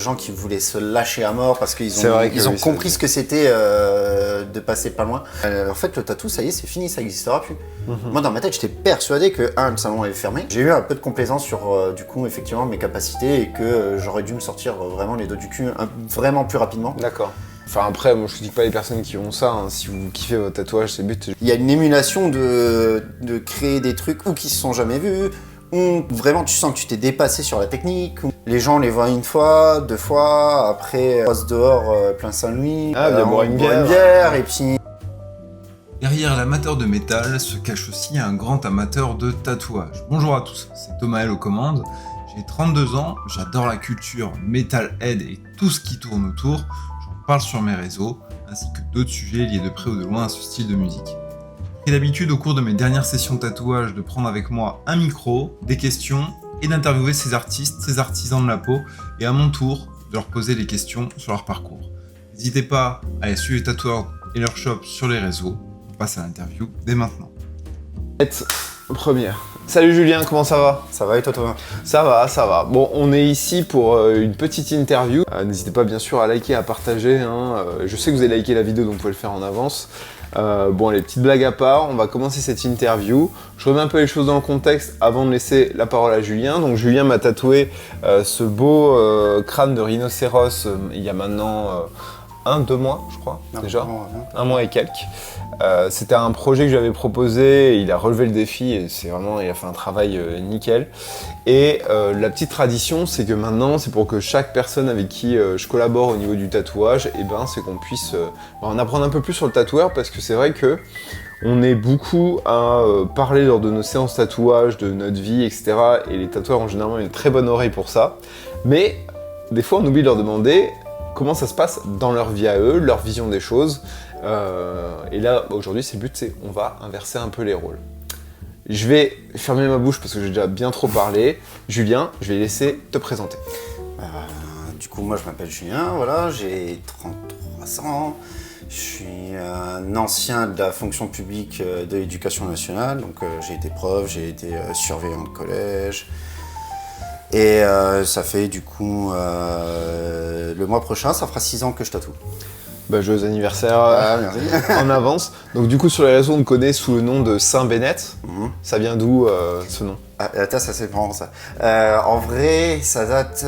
Gens qui voulaient se lâcher à mort parce qu'ils ont compris ce que c'était de passer pas loin. En fait, le tatou, ça y est, c'est fini, ça n'existera plus. Moi, dans ma tête, j'étais persuadé que, le salon avait fermé. J'ai eu un peu de complaisance sur, du coup, effectivement, mes capacités et que j'aurais dû me sortir vraiment les dos du cul vraiment plus rapidement. D'accord. Enfin après, moi je critique pas les personnes qui ont ça, hein. Si vous kiffez votre tatouage, c'est le but. Il y a une émulation de créer des trucs ou qui se sont jamais vus, où vraiment tu sens que tu t'es dépassé sur la technique, où les gens les voient une fois, deux fois, après on passe dehors plein Saint-Louis, on boit une bière et puis... Derrière l'amateur de métal se cache aussi un grand amateur de tatouage. Bonjour à tous, c'est Thomas L aux commandes. J'ai 32 ans, j'adore la culture metalhead et tout ce qui tourne autour. J'en parle sur mes réseaux, ainsi que d'autres sujets liés de près ou de loin à ce style de musique. J'ai pris l'habitude au cours de mes dernières sessions de tatouage de prendre avec moi un micro, des questions et d'interviewer ces artistes, ces artisans de la peau et à mon tour de leur poser des questions sur leur parcours. N'hésitez pas à aller suivre les tatoueurs et leur shop sur les réseaux. On passe à l'interview dès maintenant. Première. Salut Julien, comment ça va? Ça va et toi Thomas? Ça va, ça va. Bon, on est ici pour une petite interview. N'hésitez pas bien sûr à liker, à partager. Je sais que vous avez liké la vidéo, donc vous pouvez le faire en avance. Bon, les petites blagues à part, on va commencer cette interview. Je remets un peu les choses dans le contexte avant de laisser la parole à Julien. Donc Julien m'a tatoué ce beau crâne de rhinocéros il y a maintenant 2 mois, je crois, déjà. 1 mois et quelques. C'était un projet que j'avais proposé, il a relevé le défi et il a fait un travail nickel. Et la petite tradition, c'est que maintenant, c'est pour que chaque personne avec qui je collabore au niveau du tatouage, c'est qu'on puisse en apprendre un peu plus sur le tatoueur, parce que c'est vrai que on est beaucoup à parler lors de nos séances tatouage, de notre vie, etc. Et les tatoueurs ont généralement une très bonne oreille pour ça. Mais des fois, on oublie de leur demander comment ça se passe dans leur vie à eux, leur vision des choses. Et là, aujourd'hui, c'est le but, c'est on va inverser un peu les rôles. Je vais fermer ma bouche parce que j'ai déjà bien trop parlé. Julien, je vais laisser te présenter. Du coup, moi, je m'appelle Julien, voilà, j'ai 33 ans. Je suis un ancien de la fonction publique de l'éducation nationale. Donc, j'ai été prof, j'ai été surveillant de collège. Et ça fait du coup, le mois prochain, ça fera 6 ans que je tatoue. Joyeux anniversaire merci. En avance. Donc du coup sur les réseaux on te connaît sous le nom de Saint Bennett. Ça vient d'où ce nom? Attends, ça c'est marrant ça. En vrai, ça date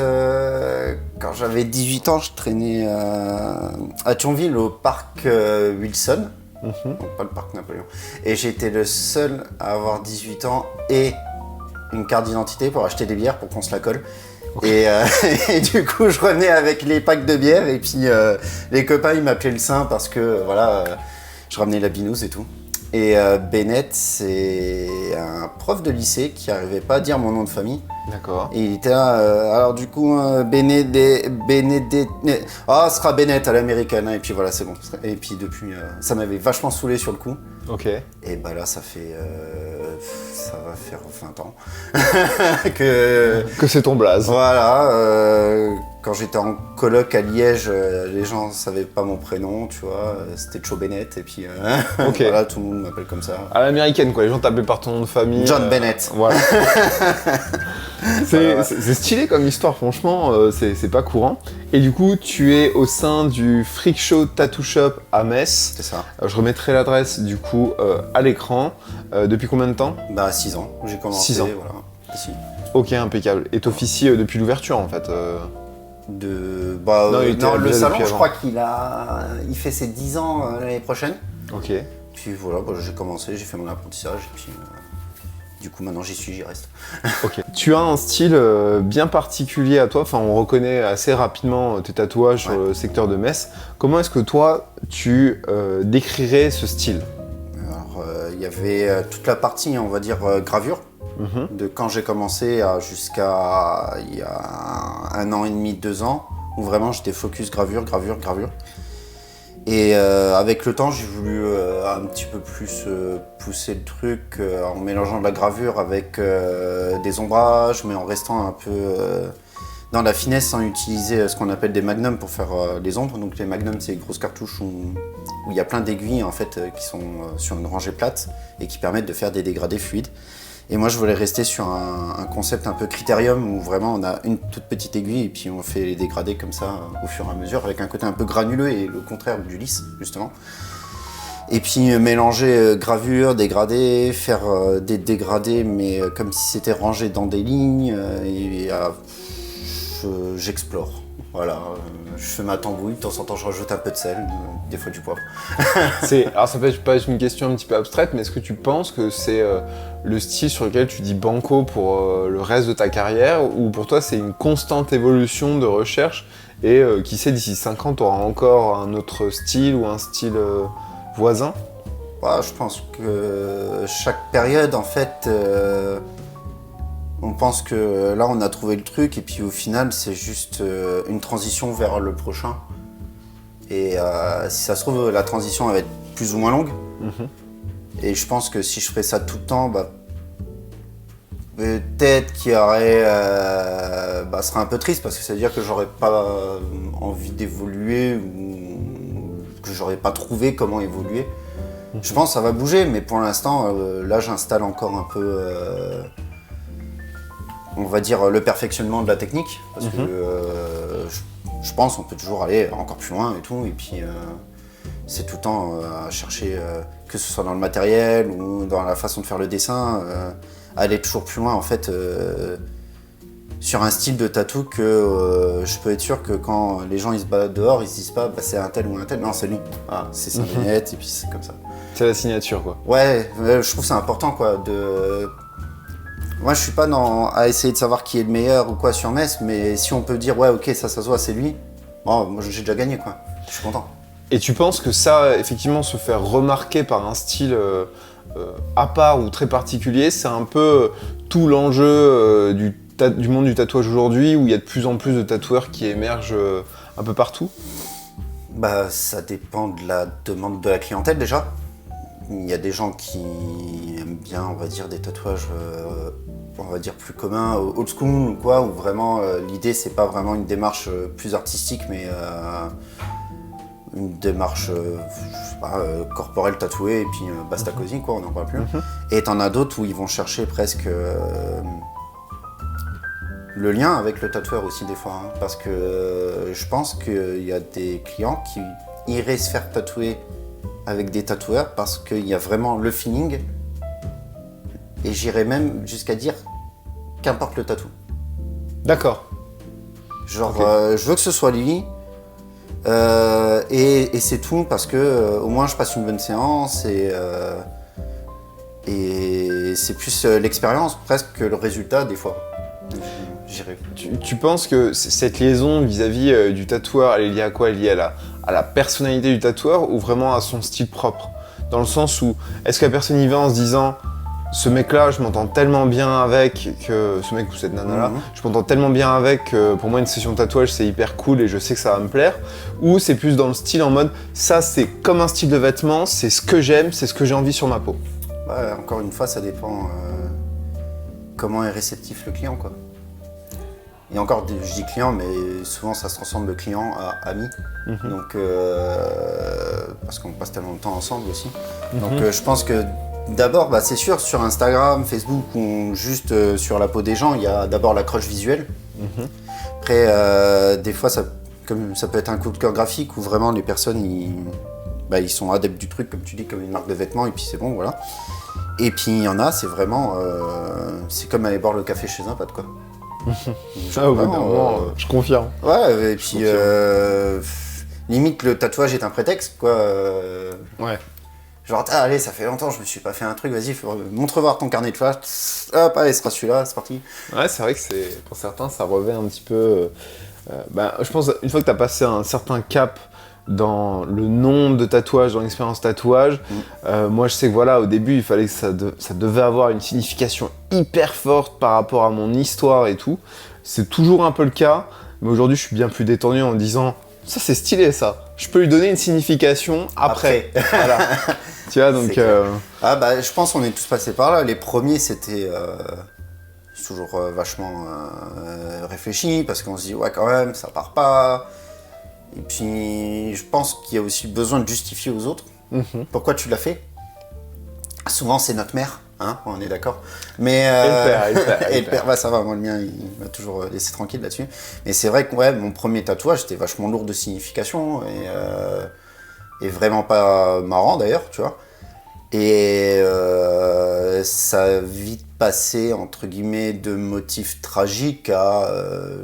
quand j'avais 18 ans, je traînais à Thionville au parc Wilson. Donc pas le parc Napoléon. Et j'étais le seul à avoir 18 ans et une carte d'identité pour acheter des bières pour qu'on se la colle. Okay. Et du coup, je revenais avec les packs de bière et puis les copains, ils m'appelaient le Saint parce que voilà, je ramenais la binouse et tout. Et Bennett, c'est un prof de lycée qui n'arrivait pas à dire mon nom de famille. D'accord. Et il était là, alors du coup, ce sera Bennett à l'américaine. Et puis voilà, c'est bon. Et puis depuis, ça m'avait vachement saoulé sur le coup. Ok. Et là, ça va faire 20 ans que c'est ton blaze. Voilà, quand j'étais en coloc à Liège, les gens ne savaient pas mon prénom, tu vois, c'était Joe Bennett, et puis okay. Voilà, tout le monde m'appelle comme ça. À l'américaine, quoi, les gens t'appellent par ton nom de famille. John Bennett. Voilà. C'est stylé comme histoire, franchement, c'est pas courant. Et du coup, tu es au sein du Freak Show Tattoo Shop à Metz. C'est ça. Je remettrai l'adresse du coup à l'écran. Depuis combien de temps? 6 ans, j'ai commencé. 6 ans. Voilà, ici. Ok, impeccable. Et t'officies depuis l'ouverture en fait Non, le salon, je crois il fait ses 10 ans l'année prochaine. Ok. Puis voilà, j'ai commencé, j'ai fait mon apprentissage, et puis du coup maintenant j'y reste. Ok. Tu as un style bien particulier à toi, enfin on reconnaît assez rapidement tes tatouages sur le secteur de Metz. Comment est-ce que toi, tu décrirais ce style? Alors, il y avait toute la partie, on va dire, gravure. De quand j'ai commencé jusqu'à il y a 1 an et demi, 2 ans, où vraiment j'étais focus gravure. Et avec le temps, j'ai voulu un petit peu plus pousser le truc en mélangeant de la gravure avec des ombrages, mais en restant un peu dans la finesse sans utiliser ce qu'on appelle des magnums pour faire les ombres. Donc les magnums, c'est des grosses cartouches où il y a plein d'aiguilles en fait qui sont sur une rangée plate et qui permettent de faire des dégradés fluides. Et moi, je voulais rester sur un concept un peu critérium où vraiment on a une toute petite aiguille et puis on fait les dégradés comme ça au fur et à mesure avec un côté un peu granuleux et le contraire du lisse, justement. Et puis mélanger gravure, dégradé, faire des dégradés mais comme si c'était rangé dans des lignes j'explore. Voilà, je fais ma tambouille, de temps en temps je rajoute un peu de sel, des fois du poivre. Alors ça peut être pas une question un petit peu abstraite, mais est-ce que tu penses que c'est le style sur lequel tu dis banco pour le reste de ta carrière, ou pour toi c'est une constante évolution de recherche et qui sait d'ici 5 ans tu auras encore un autre style ou un style voisin? Ouais, je pense que chaque période en fait... On pense que là on a trouvé le truc et puis au final c'est juste une transition vers le prochain. Et si ça se trouve la transition elle va être plus ou moins longue. Et je pense que si je ferais ça tout le temps, peut-être qu'il y aurait... ce serait un peu triste parce que ça veut dire que j'aurais pas envie d'évoluer ou que j'aurais pas trouvé comment évoluer. Je pense que ça va bouger mais pour l'instant là j'installe encore un peu... on va dire le perfectionnement de la technique, parce que je pense qu'on peut toujours aller encore plus loin et tout, et puis c'est tout le temps à chercher, que ce soit dans le matériel ou dans la façon de faire le dessin, aller toujours plus loin en fait, sur un style de tatou que je peux être sûr que quand les gens ils se baladent dehors, ils se disent pas c'est un tel ou un tel, non c'est lui, voilà, c'est sa lunette et puis c'est comme ça. C'est la signature quoi. Ouais, je trouve que c'est important quoi, Moi, je suis pas à essayer de savoir qui est le meilleur ou quoi sur Metz, mais si on peut dire, ouais, ok, ça se voit, c'est lui, bon, moi j'ai déjà gagné, quoi. Je suis content. Et tu penses que ça, effectivement, se faire remarquer par un style à part ou très particulier, c'est un peu tout l'enjeu du monde du tatouage aujourd'hui, où il y a de plus en plus de tatoueurs qui émergent un peu partout? Ça dépend de la demande de la clientèle, déjà. Il y a des gens qui aiment bien, on va dire, des tatouages, on va dire, plus communs, old school ou quoi, où vraiment l'idée c'est pas vraiment une démarche plus artistique, mais une démarche, je sais pas, corporelle tatouée et puis basta cosy, quoi, on n'en parle plus. Et t'en as d'autres où ils vont chercher presque le lien avec le tatoueur aussi des fois, hein, parce que je pense qu'il y a des clients qui iraient se faire tatouer avec des tatoueurs parce qu'il y a vraiment le feeling, et j'irais même jusqu'à dire qu'importe le tatou. D'accord. Genre Okay. je veux que ce soit lui et c'est tout, parce que au moins je passe une bonne séance et c'est plus l'expérience presque que le résultat des fois. J'irais. Tu penses que cette liaison vis-à-vis du tatoueur, elle est liée à quoi? Elle est liée à la personnalité du tatoueur ou vraiment à son style propre? Dans le sens où, est-ce que la personne y va en se disant ce mec-là, je m'entends tellement bien avec que... Ce mec ou cette nana-là, je m'entends tellement bien avec que pour moi une session de tatouage c'est hyper cool et je sais que ça va me plaire? Ou c'est plus dans le style en mode, ça c'est comme un style de vêtement, c'est ce que j'aime, c'est ce que j'ai envie sur ma peau? Encore une fois, ça dépend comment est réceptif le client, quoi. Et encore, je dis client, mais souvent ça se transforme de client à ami. Donc, parce qu'on passe tellement de temps ensemble aussi. Donc je pense que d'abord, c'est sûr, sur Instagram, Facebook ou juste sur la peau des gens, il y a d'abord l'accroche visuelle. Après, des fois, ça peut être un coup de cœur graphique où vraiment les personnes, ils sont adeptes du truc, comme tu dis, comme une marque de vêtements, et puis c'est bon, voilà. Et puis il y en a, c'est vraiment... c'est comme aller boire le café chez un pote, quoi. Je confirme. Ouais, et puis limite le tatouage est un prétexte, quoi. Ouais. Genre, allez, ça fait longtemps, je me suis pas fait un truc, vas-y, montre voir ton carnet de flash. Hop, allez, ce sera celui-là, c'est parti. Ouais, c'est vrai que pour certains, ça revêt un petit peu... je pense, une fois que tu as passé un certain cap dans le nombre de tatouages, dans l'expérience tatouage, moi je sais que voilà, au début, il fallait que ça devait avoir une signification hyper forte par rapport à mon histoire et tout. C'est toujours un peu le cas, mais aujourd'hui, je suis bien plus détendu en me disant, ça c'est stylé ça, je peux lui donner une signification après. Voilà. Tu vois, donc... je pense qu'on est tous passés par là. Les premiers, c'était toujours vachement réfléchi, parce qu'on se dit, ouais, quand même, ça part pas. Et puis, je pense qu'il y a aussi besoin de justifier aux autres pourquoi tu l'as fait. Souvent, c'est notre mère hein, on est d'accord. Mais Et le père. et le père, bah ça va, moi le mien il m'a toujours laissé tranquille là-dessus. Mais c'est vrai que ouais, mon premier tatouage était vachement lourd de signification et vraiment pas marrant d'ailleurs, tu vois. Et ça a vite passé entre guillemets de motifs tragiques à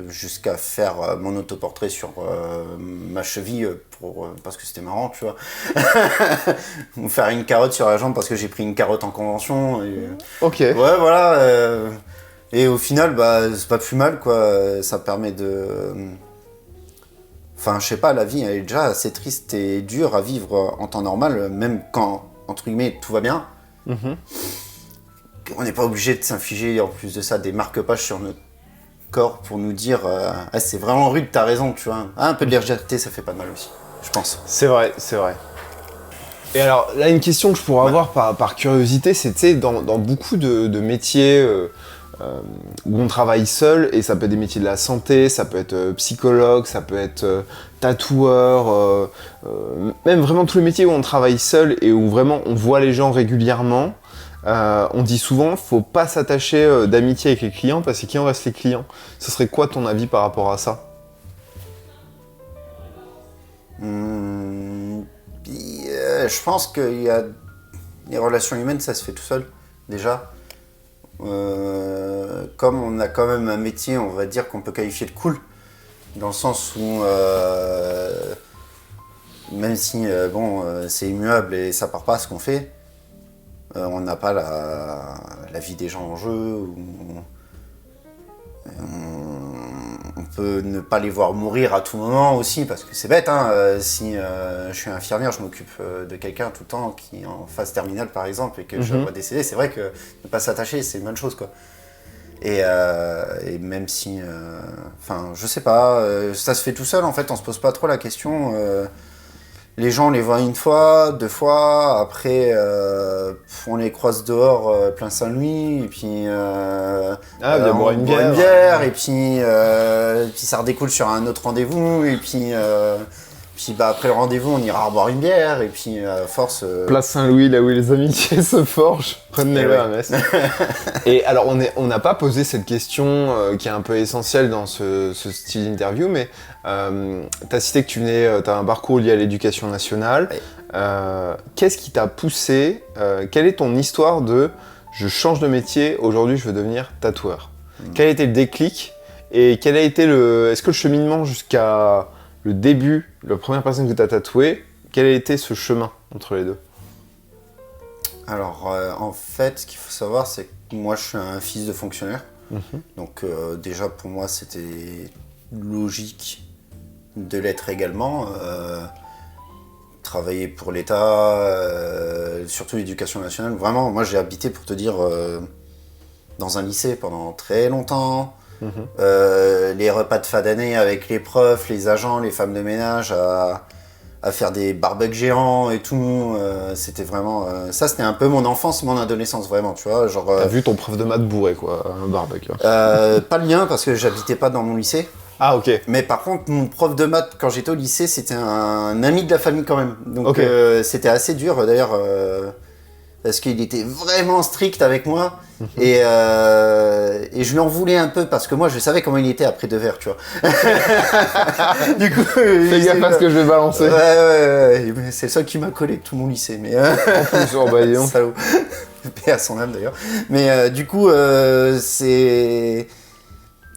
jusqu'à faire mon autoportrait sur ma cheville parce que c'était marrant, tu vois. Ou faire une carotte sur la jambe parce que j'ai pris une carotte en convention. Et... Ok. Ouais, voilà. Et au final, bah, c'est pas plus mal, quoi. Ça permet de. Enfin, je sais pas, la vie elle est déjà assez triste et dure à vivre en temps normal, même quand, entre guillemets, tout va bien. On n'est pas obligé de s'infliger, en plus de ça, des marque-pages sur notre corps pour nous dire ah, c'est vraiment rude, t'as raison, tu vois. Ah, un peu de légèreté, ça fait pas de mal aussi, je pense. C'est vrai. Et alors, là, une question que je pourrais avoir par curiosité, c'est, tu sais, dans beaucoup de métiers où on travaille seul, et ça peut être des métiers de la santé, ça peut être psychologue, ça peut être tatoueur, même vraiment tous les métiers où on travaille seul et où vraiment on voit les gens régulièrement, on dit souvent, faut pas s'attacher d'amitié avec les clients, parce que qui en reste les clients. Ce serait quoi ton avis par rapport à ça? Je pense que les relations humaines, ça se fait tout seul, déjà. Comme on a quand même un métier, on va dire qu'on peut qualifier de cool, dans le sens où même si c'est immuable et ça part pas ce qu'on fait, on n'a pas la vie des gens en jeu, on peut ne pas les voir mourir à tout moment aussi, parce que c'est bête, hein, si je suis infirmière, je m'occupe de quelqu'un tout le temps qui est en phase terminale par exemple et que je vois décéder, c'est vrai que ne pas s'attacher c'est une bonne chose, quoi. Et même si, je sais pas, ça se fait tout seul en fait, on se pose pas trop la question. Les gens on les voit une fois, deux fois, après on les croise dehors plein Saint-Louis, et puis Bien boire une bière, et puis ça redécoule sur un autre rendez-vous, et puis après le rendez-vous on ira boire une bière, et puis à force... Place Saint-Louis, là où les amitiés se forgent, prenez-le à Metz. Et alors on n'a pas posé cette question qui est un peu essentielle dans ce style d'interview, mais t'as cité que t'as un parcours lié à l'éducation nationale. Oui. Qu'est-ce qui t'a poussé, quelle est ton histoire de je change de métier, aujourd'hui je veux devenir tatoueur? Quel a été le déclic et quel a été est-ce que le cheminement jusqu'à le début, la première personne que tu as tatouée, quel a été ce chemin entre les deux? Alors en fait, ce qu'il faut savoir, c'est que moi je suis un fils de fonctionnaire. Donc déjà pour moi c'était logique de l'être également. Travailler pour l'État, surtout l'éducation nationale. Vraiment, moi j'ai habité, pour te dire, dans un lycée pendant très longtemps. Les repas de fin d'année avec les profs, les agents, les femmes de ménage à faire des barbecues géants et tout. C'était vraiment... ça, c'était un peu mon enfance, mon adolescence, vraiment, tu vois. Genre, t'as vu ton prof de maths bourré, quoi, un barbecue. Pas le mien, parce que j'habitais pas dans mon lycée. Ah, ok. Mais par contre, mon prof de maths, quand j'étais au lycée, c'était un ami de la famille quand même. Donc okay. C'était assez dur, d'ailleurs, parce qu'il était vraiment strict avec moi. Et je lui en voulais un peu, parce que moi, je savais comment il était après 2 verres, tu vois. Du coup... Fais gaffe à ce que je vais balancer. Ouais. C'est le seul qui m'a collé de tout mon lycée. Mais, en plus, salaud. Paix à son âme, d'ailleurs. Mais du coup, c'est...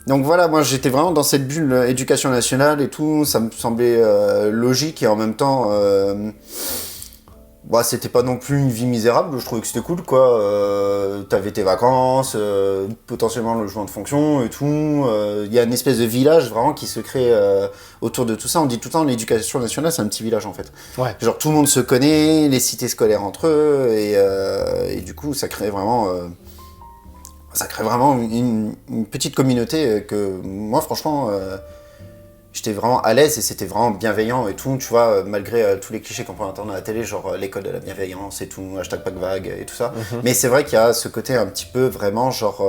Donc voilà, moi j'étais vraiment dans cette bulle éducation nationale et tout, ça me semblait logique, et en même temps, c'était pas non plus une vie misérable, je trouvais que c'était cool, quoi. T'avais tes vacances, potentiellement le logement de fonction et tout. Il y a une espèce de village vraiment qui se crée autour de tout ça. On dit tout le temps l'éducation nationale, c'est un petit village en fait. Ouais. Genre tout le monde se connaît, les cités scolaires entre eux, et du coup ça crée vraiment... une petite communauté que moi franchement j'étais vraiment à l'aise, et c'était vraiment bienveillant et tout, tu vois, malgré tous les clichés qu'on peut entendre à la télé, genre l'école de la bienveillance et tout, hashtag pas de vague et tout ça. Mais c'est vrai qu'il y a ce côté un petit peu vraiment genre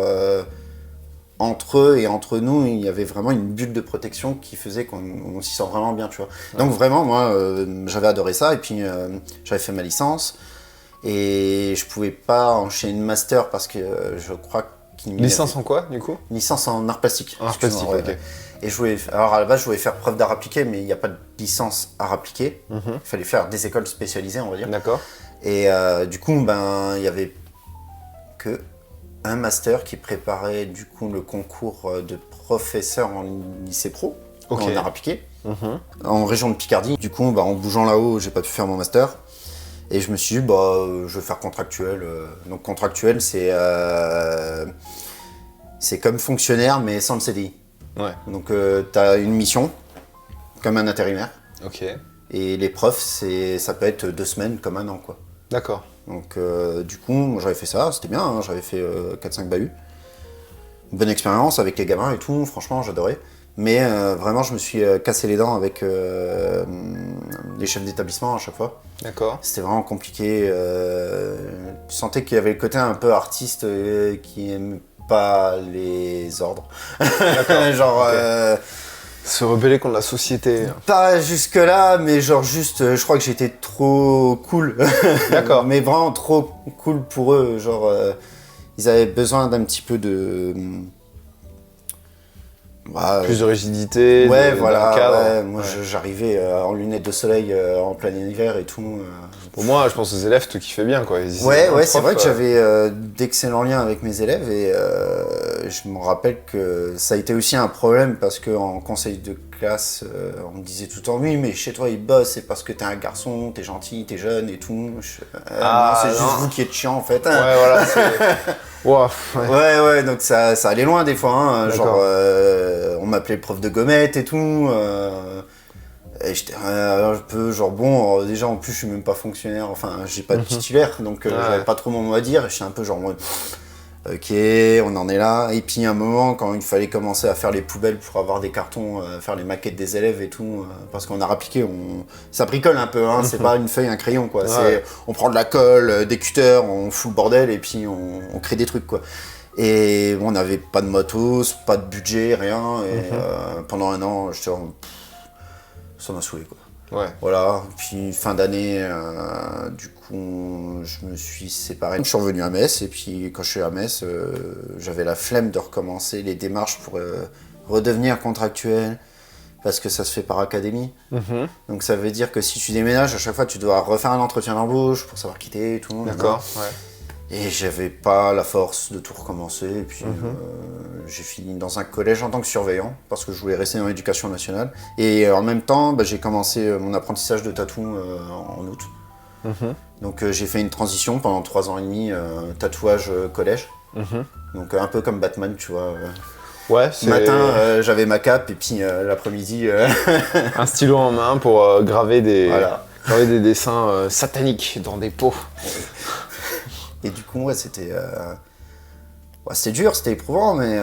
entre eux et entre nous, il y avait vraiment une bulle de protection qui faisait qu'on s'y sent vraiment bien, tu vois. Donc vraiment moi j'avais adoré ça, et puis j'avais fait ma licence. Et je pouvais pas enchaîner une master parce que je crois qu'il m'y Licence en quoi, du coup? licence en art plastique. En art plastique, Ouais, ok. ouais. Et alors à la base, je voulais faire prof d'art appliqué, mais il n'y a pas de licence art appliqué. Il fallait faire des écoles spécialisées, on va dire. D'accord. Et du coup, il y avait que un master qui préparait du coup le concours de professeur en lycée pro, Ok. en art appliqué, en région de Picardie. Du coup, en bougeant là-haut, j'ai pas pu faire mon master. Et je me suis dit, je vais faire contractuel. Donc contractuel, c'est comme fonctionnaire, mais sans le CDI. Ouais. Donc tu as une mission, comme un intérimaire. Ok. Et les profs, ça peut être 2 semaines, comme un an, quoi. D'accord. Donc du coup, moi, j'avais fait ça, c'était bien, hein, j'avais fait 4-5 bahuts. Une bonne expérience avec les gamins et tout, franchement, j'adorais. Mais vraiment, je me suis cassé les dents avec les chefs d'établissement à chaque fois. D'accord. C'était vraiment compliqué. Tu sentais qu'il y avait le côté un peu artiste qui aime pas les ordres. Genre, Ok. Se rebeller contre la société. pas jusque là, mais genre juste, je crois que j'étais trop cool. D'accord. Mais vraiment trop cool pour eux. Genre, ils avaient besoin d'un petit peu de. Plus de rigidité, Ouais, d'un voilà. cadre. Ouais, moi, Ouais. j'arrivais en lunettes de soleil en plein hiver et tout. Pour moi, je pense aux élèves, tu kiffais bien, quoi. Ils Ouais, disaient, c'est prof, vrai que j'avais d'excellents liens avec mes élèves et je me rappelle que ça a été aussi un problème parce qu'en conseil de classe, on me disait tout le temps oui, mais chez toi ils bossent, c'est parce que t'es un garçon, t'es gentil, t'es jeune et tout. Non, c'est juste vous qui êtes chiant en fait. Ouais, voilà. Ouah, ouais. Ouais, donc ça allait loin des fois. Hein. D'accord. Genre, on m'appelait le prof de gommette et tout. Et j'étais un peu genre bon, déjà en plus je suis même pas fonctionnaire, enfin j'ai pas de titulaire donc j'avais pas trop mon mot à dire. Et j'étais un peu genre ok, on en est là. Et puis à un moment quand il fallait commencer à faire les poubelles pour avoir des cartons, faire les maquettes des élèves et tout, parce qu'on a appliqué, ça bricole un peu, hein, c'est pas une feuille, un crayon quoi. Ouais. On prend de la colle, des cutters, on fout le bordel et puis on crée des trucs quoi. Et on n'avait pas de matos, pas de budget, rien. Et pendant un an, j'étais en ça m'a saoulé quoi. Ouais. Voilà, puis fin d'année, du coup, je me suis séparé. Je suis revenu à Metz et puis quand je suis à Metz, j'avais la flemme de recommencer les démarches pour redevenir contractuel parce que ça se fait par académie. Donc ça veut dire que si tu déménages, à chaque fois tu dois refaire un entretien d'embauche pour savoir quitter et tout. D'accord, ouais. Et j'avais pas la force de tout recommencer. Et puis j'ai fini dans un collège en tant que surveillant parce que je voulais rester dans l'éducation nationale. Et en même temps, j'ai commencé mon apprentissage de tatou en août. Donc j'ai fait une transition pendant 3 ans et demi, tatouage collège. Donc un peu comme Batman, tu vois. Ouais, Le matin, j'avais ma cape et puis l'après-midi... un stylo en main pour graver des dessins sataniques dans des pots. Et du coup, ouais, c'était dur, c'était éprouvant, mais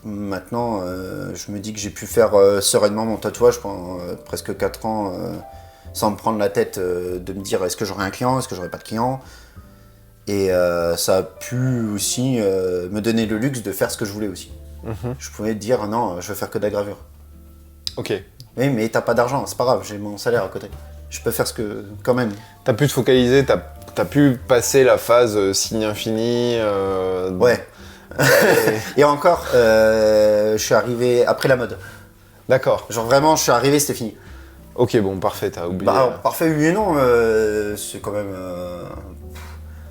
maintenant, je me dis que j'ai pu faire sereinement mon tatouage pendant presque 4 ans sans me prendre la tête de me dire est-ce que j'aurai un client, est-ce que j'aurai pas de client. Et ça a pu aussi me donner le luxe de faire ce que je voulais aussi. Je pouvais dire non, je veux faire que de la gravure. Ok. Oui, mais t'as pas d'argent, c'est pas grave, j'ai mon salaire à côté. Je peux faire ce que, quand même. T'as pu te focaliser, t'as pu passer la phase signe infini. Ouais. Et encore, je suis arrivé après la mode. D'accord. Genre vraiment, je suis arrivé, c'était fini. Ok, bon, parfait, t'as oublié. Parfait, oui et non, c'est quand même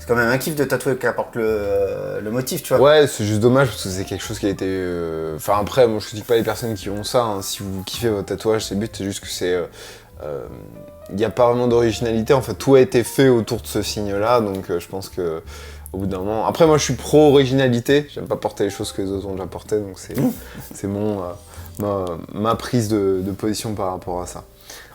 un kiff de tatouer qu'apporte le motif, tu vois. Ouais, c'est juste dommage parce que c'est quelque chose qui a été. Enfin, après, moi je critique pas les personnes qui ont ça. Hein. Si vous kiffez votre tatouage, c'est le but, c'est juste que c'est. Il n'y a pas vraiment d'originalité. En fait, tout a été fait autour de ce signe-là, donc je pense que. Au bout d'un moment. Après, moi je suis pro-originalité. J'aime pas porter les choses que les autres ont déjà portées, donc c'est ma prise de position par rapport à ça.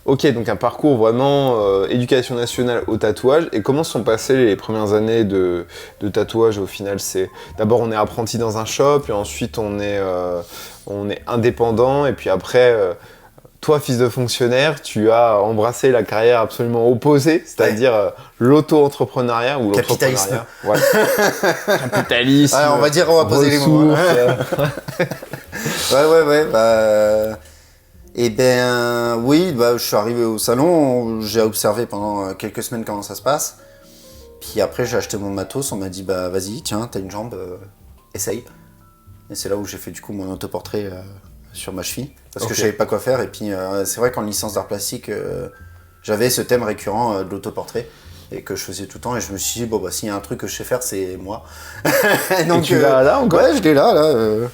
Ok, donc un parcours vraiment éducation nationale au tatouage. Et comment sont passées les premières années de tatouage au final? C'est d'abord on est apprenti dans un shop, et ensuite on est indépendant, et puis après, toi fils de fonctionnaire, tu as embrassé la carrière absolument opposée, c'est-à-dire l'auto-entrepreneuriat ou Capitalisme. l'entrepreneuriat. Ouais. Capitalisme. Ouais, on va poser les mots. ressources. Ouais. Et ben oui, bah, je suis arrivé au salon, j'ai observé pendant quelques semaines comment ça se passe. Puis après j'ai acheté mon matos, on m'a dit bah vas-y, tiens, t'as une jambe, essaye. Et c'est là où j'ai fait du coup mon autoportrait sur ma cheville, parce que je savais pas quoi faire. Et puis c'est vrai qu'en licence d'art plastique, j'avais ce thème récurrent de l'autoportrait. Et que je faisais tout le temps, et je me suis dit, bon bah s'il y a un truc que je sais faire, c'est moi. Donc, et tu l'as là encore? Ouais, je l'ai là. Là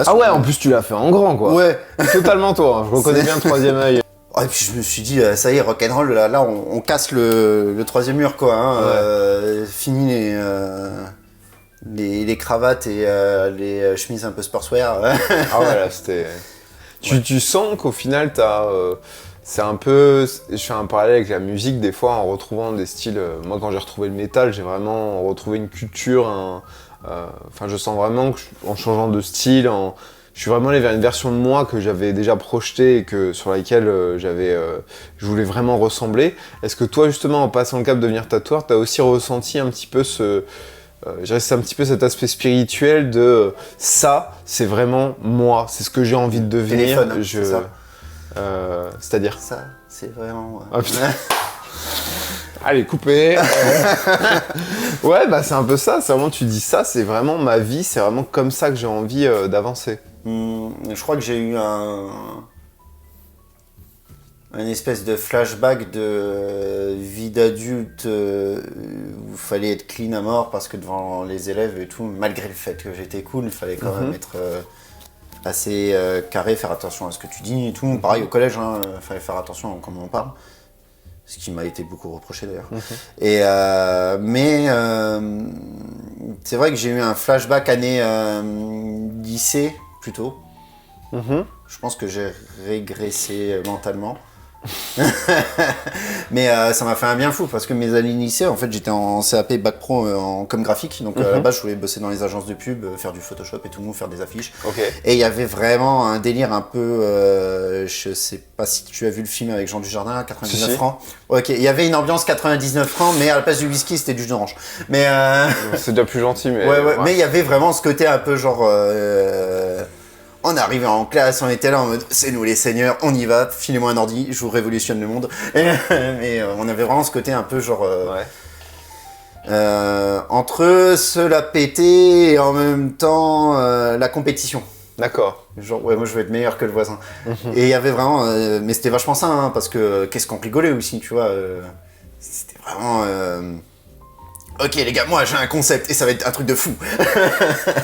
ah ouais, en plus tu l'as fait en grand quoi. Ouais. Totalement toi, je reconnais bien le troisième œil. Et puis je me suis dit, ça y est, rock'n'roll, là on casse le troisième mur quoi. Hein, ouais. Fini les cravates et les chemises un peu sportswear. Ah ouais, là c'était... Tu sens qu'au final t'as... c'est un peu... Je fais un parallèle avec la musique des fois en retrouvant des styles... moi quand j'ai retrouvé le métal, j'ai vraiment retrouvé une culture, enfin je sens vraiment qu'en changeant de style, je suis vraiment allé vers une version de moi que j'avais déjà projetée et sur laquelle je voulais vraiment ressembler. Est-ce que toi justement en passant le cap de devenir tatoueur, t'as aussi ressenti un petit peu c'est un petit peu cet aspect spirituel de ça, c'est vraiment moi, c'est ce que j'ai envie de devenir. Téléphone, c'est ça. C'est-à-dire ça, c'est vraiment... Ah, putain. Allez, coupé. Ouais, bah c'est un peu ça, c'est vraiment, tu dis ça, c'est vraiment ma vie, c'est vraiment comme ça que j'ai envie d'avancer. Je crois que j'ai eu un espèce de flashback de vie d'adulte où il fallait être clean à mort parce que devant les élèves et tout, malgré le fait que j'étais cool, il fallait quand même être assez carré, faire attention à ce que tu dis et tout. Pareil au collège, il fallait faire attention à comment on parle. Ce qui m'a été beaucoup reproché d'ailleurs. Et mais c'est vrai que j'ai eu un flashback année lycée plutôt. Je pense que j'ai régressé mentalement. Mais ça m'a fait un bien fou parce que mes années lycée, en fait j'étais en CAP bac pro en com graphique, donc à la base je voulais bosser dans les agences de pub, faire du Photoshop et tout, faire des affiches. Et il y avait vraiment un délire un peu, je sais pas si tu as vu le film avec Jean Dujardin, 99 francs. Ok, il y avait une ambiance 99 francs, mais à la place du whisky c'était du jus d'orange. Mais c'est déjà plus gentil, mais ouais. Mais il y avait vraiment ce côté un peu genre. On arrivait en classe, on était là en mode c'est nous les seigneurs, on y va, filez-moi un ordi, je vous révolutionne le monde. Mais on avait vraiment ce côté un peu genre entre se la péter et en même temps la compétition. D'accord. Genre ouais, moi je veux être meilleur que le voisin. Et il y avait vraiment, mais c'était vachement ça, hein, parce que qu'est-ce qu'on rigolait aussi, tu vois. C'était vraiment. Ok les gars, moi j'ai un concept et ça va être un truc de fou.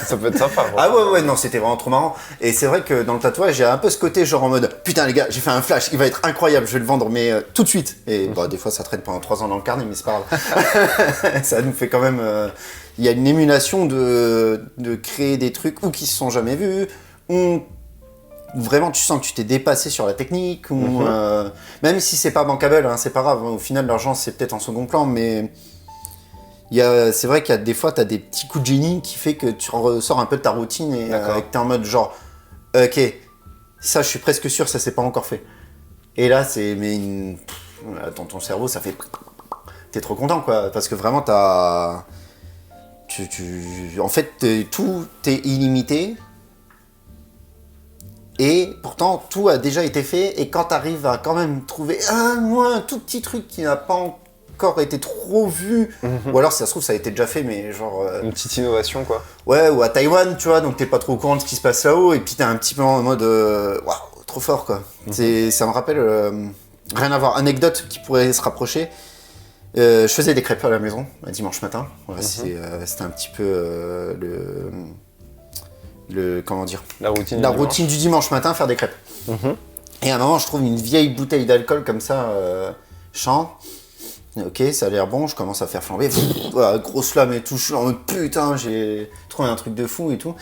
Ça peut être sympa. Ah ouais, non, c'était vraiment trop marrant. Et c'est vrai que dans le tatouage, j'ai un peu ce côté genre en mode putain les gars, j'ai fait un flash, il va être incroyable, je vais le vendre mais tout de suite. Et bah des fois ça traîne pendant 3 ans dans le carnet, mais c'est pas grave. Ça nous fait quand même... Il y a une émulation de créer des trucs ou qui se sont jamais vus, ou vraiment tu sens que tu t'es dépassé sur la technique, ou même si c'est pas bankable, hein, c'est pas grave. Au final l'argent c'est peut-être en second plan, mais... c'est vrai qu'il y a des fois, tu as des petits coups de génie qui fait que tu ressors un peu de ta routine et que tu es en mode genre, ok, ça je suis presque sûr, ça s'est pas encore fait. Et là, dans ton cerveau, ça fait... T'es trop content quoi, parce que vraiment en fait, tout est illimité. Et pourtant, tout a déjà été fait. Et quand tu arrives à quand même trouver un tout petit truc qui n'a pas encore été trop vu, ou alors si ça se trouve ça a été déjà fait mais genre une petite innovation quoi. Ouais, ou à Taïwan tu vois, donc t'es pas trop au courant de ce qui se passe là-haut et puis t'es un petit peu en mode waouh, trop fort quoi. Ça me rappelle rien à voir, anecdote qui pourrait se rapprocher. Je faisais des crêpes à la maison un dimanche matin. Voilà, c'était un petit peu le comment dire, la routine du dimanche matin, faire des crêpes. Et à un moment je trouve une vieille bouteille d'alcool comme ça champ. Ok, ça a l'air bon, je commence à faire flamber, voilà, grosse flamme et tout, je suis en mode putain, j'ai trouvé un truc de fou et tout.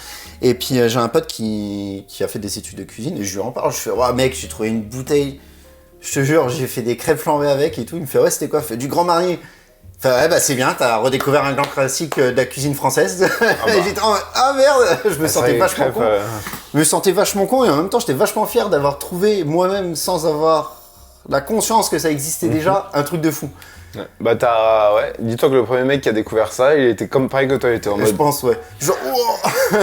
Et puis j'ai un pote qui a fait des études de cuisine et je lui en parle, je fais ouais mec, j'ai trouvé une bouteille, je te jure, j'ai fait des crêpes flambées avec et tout. Il me fait ouais, c'était quoi? Fait du Grand Marnier. Fait ouais bah c'est bien, t'as redécouvert un grand classique de la cuisine française. Et j'étais en mode ah merde, je me sentais vachement con. Je me sentais vachement con et en même temps j'étais vachement fier d'avoir trouvé moi-même sans avoir la conscience que ça existait déjà, un truc de fou. Ouais. Bah dis-toi que le premier mec qui a découvert ça, il était comme pareil que toi, il était en mode... Je pense, ouais. Genre, wow.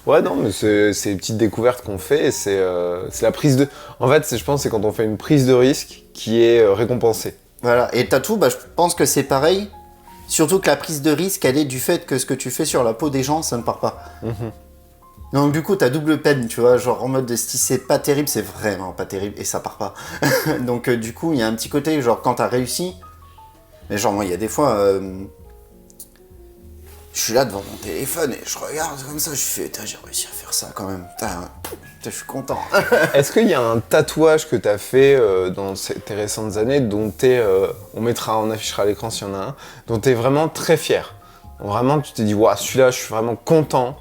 Ouais, non, mais c'est les petites découvertes qu'on fait et c'est la prise de... En fait, je pense c'est quand on fait une prise de risque qui est récompensée. Voilà, et le tatou, bah, je pense que c'est pareil. Surtout que la prise de risque, elle est du fait que ce que tu fais sur la peau des gens, ça ne part pas. Donc du coup, t'as double peine, tu vois, genre en mode de si c'est pas terrible, c'est vraiment pas terrible et ça part pas. Donc du coup, il y a un petit côté, genre quand t'as réussi, mais genre moi, il y a des fois, je suis là devant mon téléphone et je regarde comme ça, je fais, j'ai réussi à faire ça quand même, je suis content. Est-ce qu'il y a un tatouage que t'as fait dans tes récentes années dont on affichera à l'écran s'il y en a un, dont t'es vraiment très fier? Vraiment, tu t'es dit, waouh, celui-là, je suis vraiment content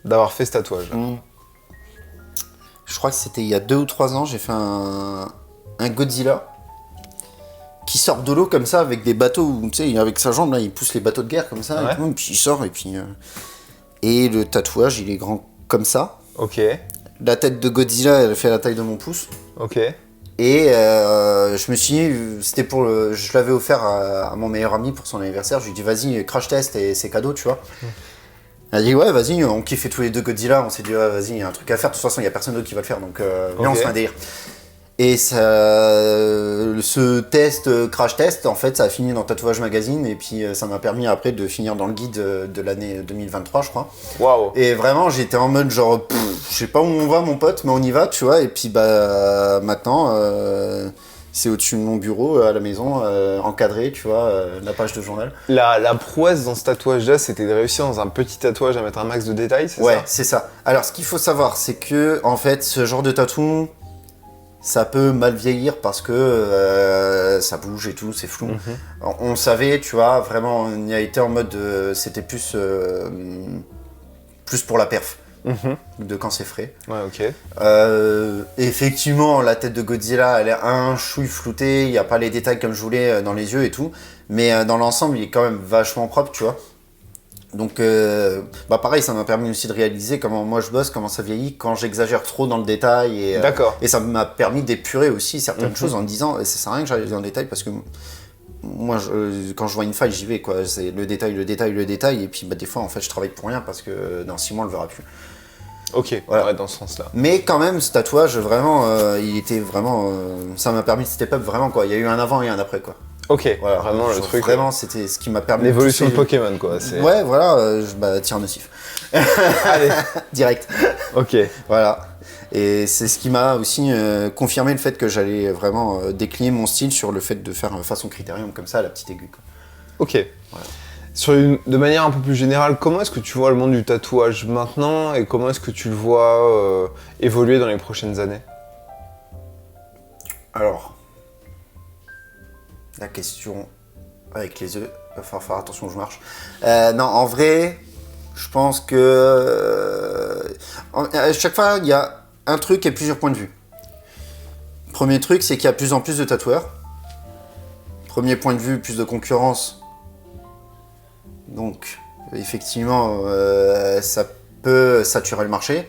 d'avoir fait ce tatouage. Je crois que c'était il y a 2 ou 3 ans, j'ai fait un Godzilla qui sort de l'eau comme ça avec des bateaux où, tu sais, avec sa jambe là, il pousse les bateaux de guerre comme ça, et puis il sort et le tatouage il est grand comme ça. Ok. La tête de Godzilla elle fait la taille de mon pouce. Ok. Et je me suis dit, je l'avais offert à mon meilleur ami pour son anniversaire, je lui ai dit vas-y crash test et c'est cadeau, tu vois. Elle a dit ouais vas-y, on kiffait tous les deux Godzilla, on s'est dit ouais, vas-y, il y a un truc à faire, de toute façon il y a personne d'autre qui va le faire, donc viens on se fait un délire. Et ça, ce test, crash test, en fait ça a fini dans Tatouage Magazine et puis ça m'a permis après de finir dans le guide de l'année 2023 je crois. Waouh. Et vraiment j'étais en mode genre, je sais pas où on va mon pote, mais on y va tu vois, et puis bah maintenant... c'est au-dessus de mon bureau, à la maison, encadré, tu vois, la page de journal. La prouesse dans ce tatouage-là, c'était de réussir dans un petit tatouage à mettre un max de détails, c'est ça? Ouais, c'est ça. Alors, ce qu'il faut savoir, c'est que, en fait, ce genre de tatou, ça peut mal vieillir parce que ça bouge et tout, c'est flou. On savait, tu vois, vraiment, on y a été en mode, c'était plus pour la perf. De quand c'est frais. Ouais, ok. Effectivement, la tête de Godzilla, elle est un chouille floutée, il n'y a pas les détails comme je voulais dans les yeux et tout, mais dans l'ensemble, il est quand même vachement propre, tu vois. Donc, bah pareil, ça m'a permis aussi de réaliser comment moi je bosse, comment ça vieillit, quand j'exagère trop dans le détail. Et ça m'a permis d'épurer aussi certaines choses en me disant, ça sert à rien que j'aille dans le détail parce que moi, quand je vois une faille, j'y vais, quoi. C'est le détail, et puis bah, des fois, en fait, je travaille pour rien parce que dans 6 mois, on le verra plus. Ok, voilà. Ouais, dans ce sens-là. Mais quand même, ce tatouage, vraiment, il était vraiment... ça m'a permis de step up, vraiment, quoi. Il y a eu un avant et un après, quoi. Ok, voilà, vraiment le truc... Vraiment, c'était ce qui m'a permis... L'évolution de Pokémon, quoi. Ouais, voilà, tiens, nocif. Allez. Direct. Ok. Voilà. Et c'est ce qui m'a aussi confirmé le fait que j'allais vraiment décliner mon style sur le fait de faire façon critérium, comme ça, à la petite aiguë, quoi. Ok. Voilà. De manière un peu plus générale, comment est-ce que tu vois le monde du tatouage maintenant et comment est-ce que tu le vois évoluer dans les prochaines années? Alors, la question avec les œufs, il va falloir faire attention où je marche. Non, en vrai, je pense que à chaque fois, il y a un truc et plusieurs points de vue. Premier truc, c'est qu'il y a de plus en plus de tatoueurs. Premier point de vue, plus de concurrence. Donc, effectivement, ça peut saturer le marché.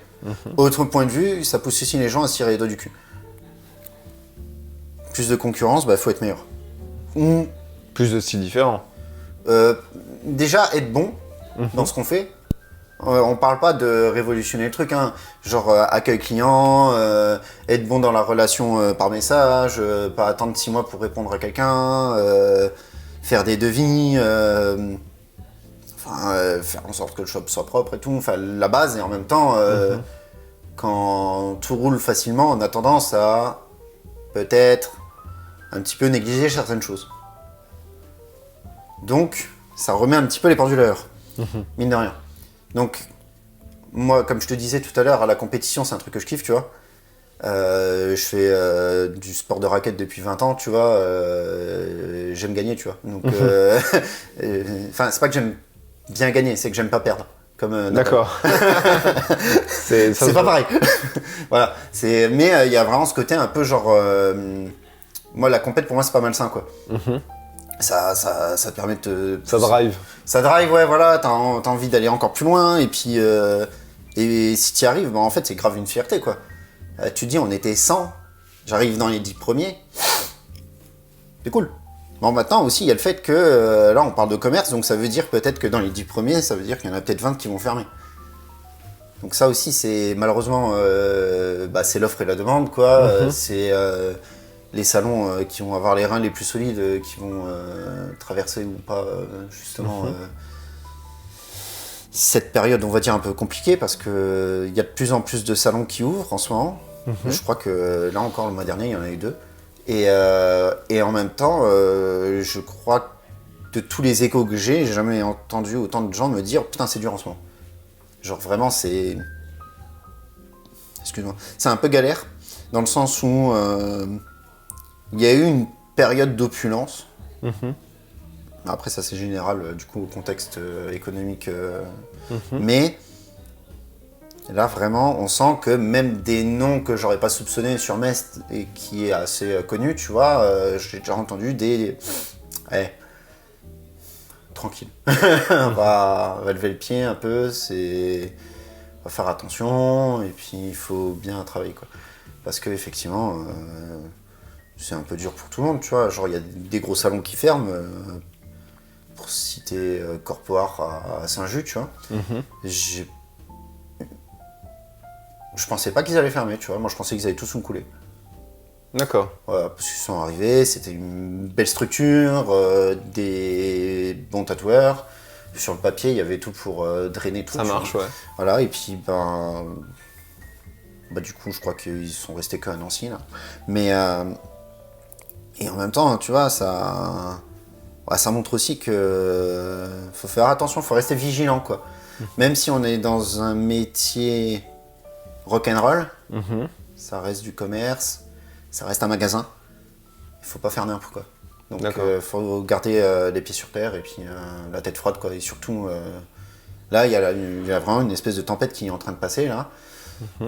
Autre point de vue, ça pousse aussi les gens à se tirer les doigts du cul. Plus de concurrence, bah faut être meilleur. Ou plus de styles différents. Déjà, être bon dans ce qu'on fait. On parle pas de révolutionner le truc, hein. Genre accueil client, être bon dans la relation par message, pas attendre 6 mois pour répondre à quelqu'un, faire des devis... faire en sorte que le shop soit propre et tout, enfin la base, et en même temps, quand tout roule facilement, on a tendance à peut-être un petit peu négliger certaines choses. Donc, ça remet un petit peu les pendules à l'heure, mine de rien. Donc, moi, comme je te disais tout à l'heure, à la compétition, c'est un truc que je kiffe, tu vois. Je fais du sport de raquette depuis 20 ans, tu vois. J'aime gagner, tu vois. Donc, enfin, c'est pas que j'aime bien gagner, c'est que j'aime pas perdre. D'accord. c'est pas pareil. Voilà. Mais il y a vraiment ce côté un peu genre... moi, la compète, pour moi, c'est pas malsain, quoi. Ça te permet de te... Ça drive. Ça drive, ouais, voilà. T'as envie d'aller encore plus loin. Et puis, et si t'y arrives, bah, en fait, c'est grave une fierté, quoi. Tu te dis, on était 100. J'arrive dans les 10 premiers. c'est cool. Bon, maintenant aussi, il y a le fait que là, on parle de commerce, donc ça veut dire peut-être que dans les 10 premiers, ça veut dire qu'il y en a peut-être 20 qui vont fermer. Donc ça aussi, c'est malheureusement, c'est l'offre et la demande, quoi. C'est les salons qui vont avoir les reins les plus solides, qui vont traverser ou pas, justement, cette période, on va dire, un peu compliquée, parce qu'il y a de plus en plus de salons qui ouvrent en ce moment. Je crois que là encore, le mois dernier, il y en a eu 2. Et en même temps, je crois que de tous les échos que j'ai jamais entendu autant de gens me dire « Putain, c'est dur en ce moment ». Genre vraiment, c'est... Excuse-moi. C'est un peu galère, dans le sens où il y a eu une période d'opulence. Après, ça c'est général, du coup, au contexte économique. Mais là, vraiment, on sent que même des noms que j'aurais pas soupçonnés sur Metz et qui est assez connu, tu vois, j'ai déjà entendu des... tranquille. on va lever le pied un peu, on va faire attention, et puis il faut bien travailler, quoi. Parce que effectivement, c'est un peu dur pour tout le monde, tu vois. Genre, il y a des gros salons qui ferment, pour citer Corpoir à Saint-Just, tu vois. Je pensais pas qu'ils allaient fermer, tu vois. Moi, je pensais qu'ils allaient tous me couler. D'accord. Voilà, parce qu'ils sont arrivés, c'était une belle structure, des bons tatoueurs. Sur le papier, il y avait tout pour drainer tout. Ça marche, ouais. Voilà, et puis, du coup, je crois qu'ils sont restés qu'à Nancy, là. Mais, et en même temps, tu vois, ça montre aussi que faut faire attention, faut rester vigilant, quoi. Même si on est dans un métier rock'n'roll, ça reste du commerce, ça reste un magasin, il faut pas faire n'importe quoi. Donc faut garder les pieds sur terre et puis la tête froide, quoi. Et surtout, là, il y a vraiment une espèce de tempête qui est en train de passer, là.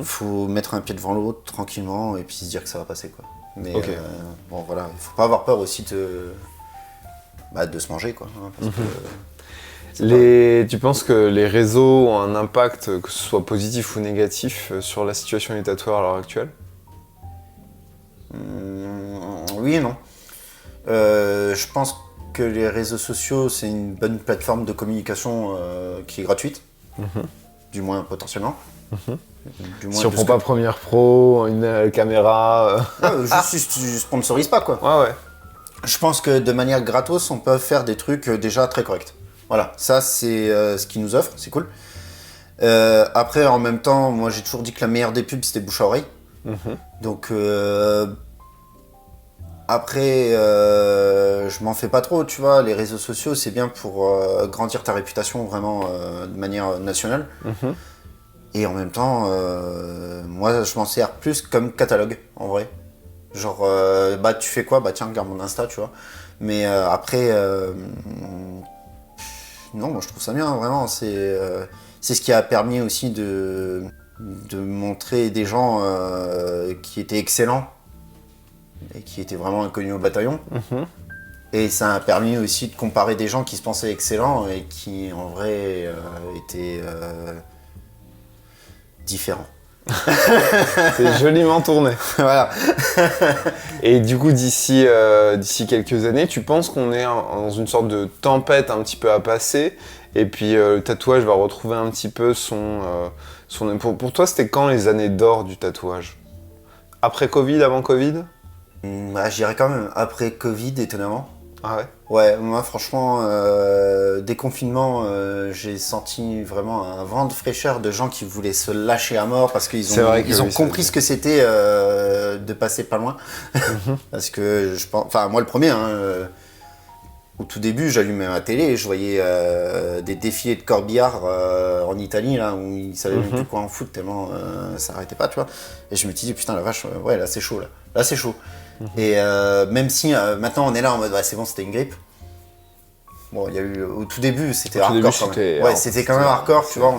Faut mettre un pied devant l'autre tranquillement et puis se dire que ça va passer, quoi. Mais bon, voilà, il faut pas avoir peur aussi de se manger, quoi. Parce que, tu penses que les réseaux ont un impact, que ce soit positif ou négatif, sur la situation des tatoueurs à l'heure actuelle ? Oui et non. Je pense que les réseaux sociaux, c'est une bonne plateforme de communication qui est gratuite, du moins potentiellement. Du moins si on prend pas Premiere Pro, une caméra... juste tu sponsorises pas, quoi. Ouais. Je pense que de manière gratos, on peut faire des trucs déjà très corrects. Voilà, ça c'est ce qu'ils nous offrent, c'est cool. Après, en même temps, moi j'ai toujours dit que la meilleure des pubs c'était bouche à oreille. Donc après, je m'en fais pas trop, tu vois. Les réseaux sociaux, c'est bien pour grandir ta réputation vraiment de manière nationale. Et en même temps, moi je m'en sers plus comme catalogue, en vrai. Genre, tu fais quoi ? Tiens, regarde mon Insta, tu vois. Mais après, non, moi je trouve ça bien, vraiment. C'est ce qui a permis aussi de montrer des gens qui étaient excellents et qui étaient vraiment inconnus au bataillon. Et ça a permis aussi de comparer des gens qui se pensaient excellents et qui en vrai étaient différents. C'est joliment tourné. Voilà. Et du coup, d'ici quelques années, tu penses qu'on est dans une sorte de tempête un petit peu à passer, et puis le tatouage va retrouver un petit peu son... Pour toi, c'était quand les années d'or du tatouage ? Après Covid, avant Covid ? Je dirais quand même après Covid, étonnamment. Ah ouais ? Ouais, moi franchement, déconfinement, j'ai senti vraiment un vent de fraîcheur de gens qui voulaient se lâcher à mort parce qu'ils ont compris ce que c'était de passer pas loin. Parce que je pense, enfin moi le premier, au tout début, j'allumais ma télé et je voyais des défilés de corbillard en Italie là où ils savaient même plus quoi en foutre tellement ça arrêtait pas, tu vois. Et je me suis dit putain la vache, ouais là c'est chaud là c'est chaud. Et même si maintenant on est là en mode c'est bon, c'était une grippe. Bon, il y a eu au tout début c'était hardcore quand même. Ouais, c'était quand même hardcore, tu vois.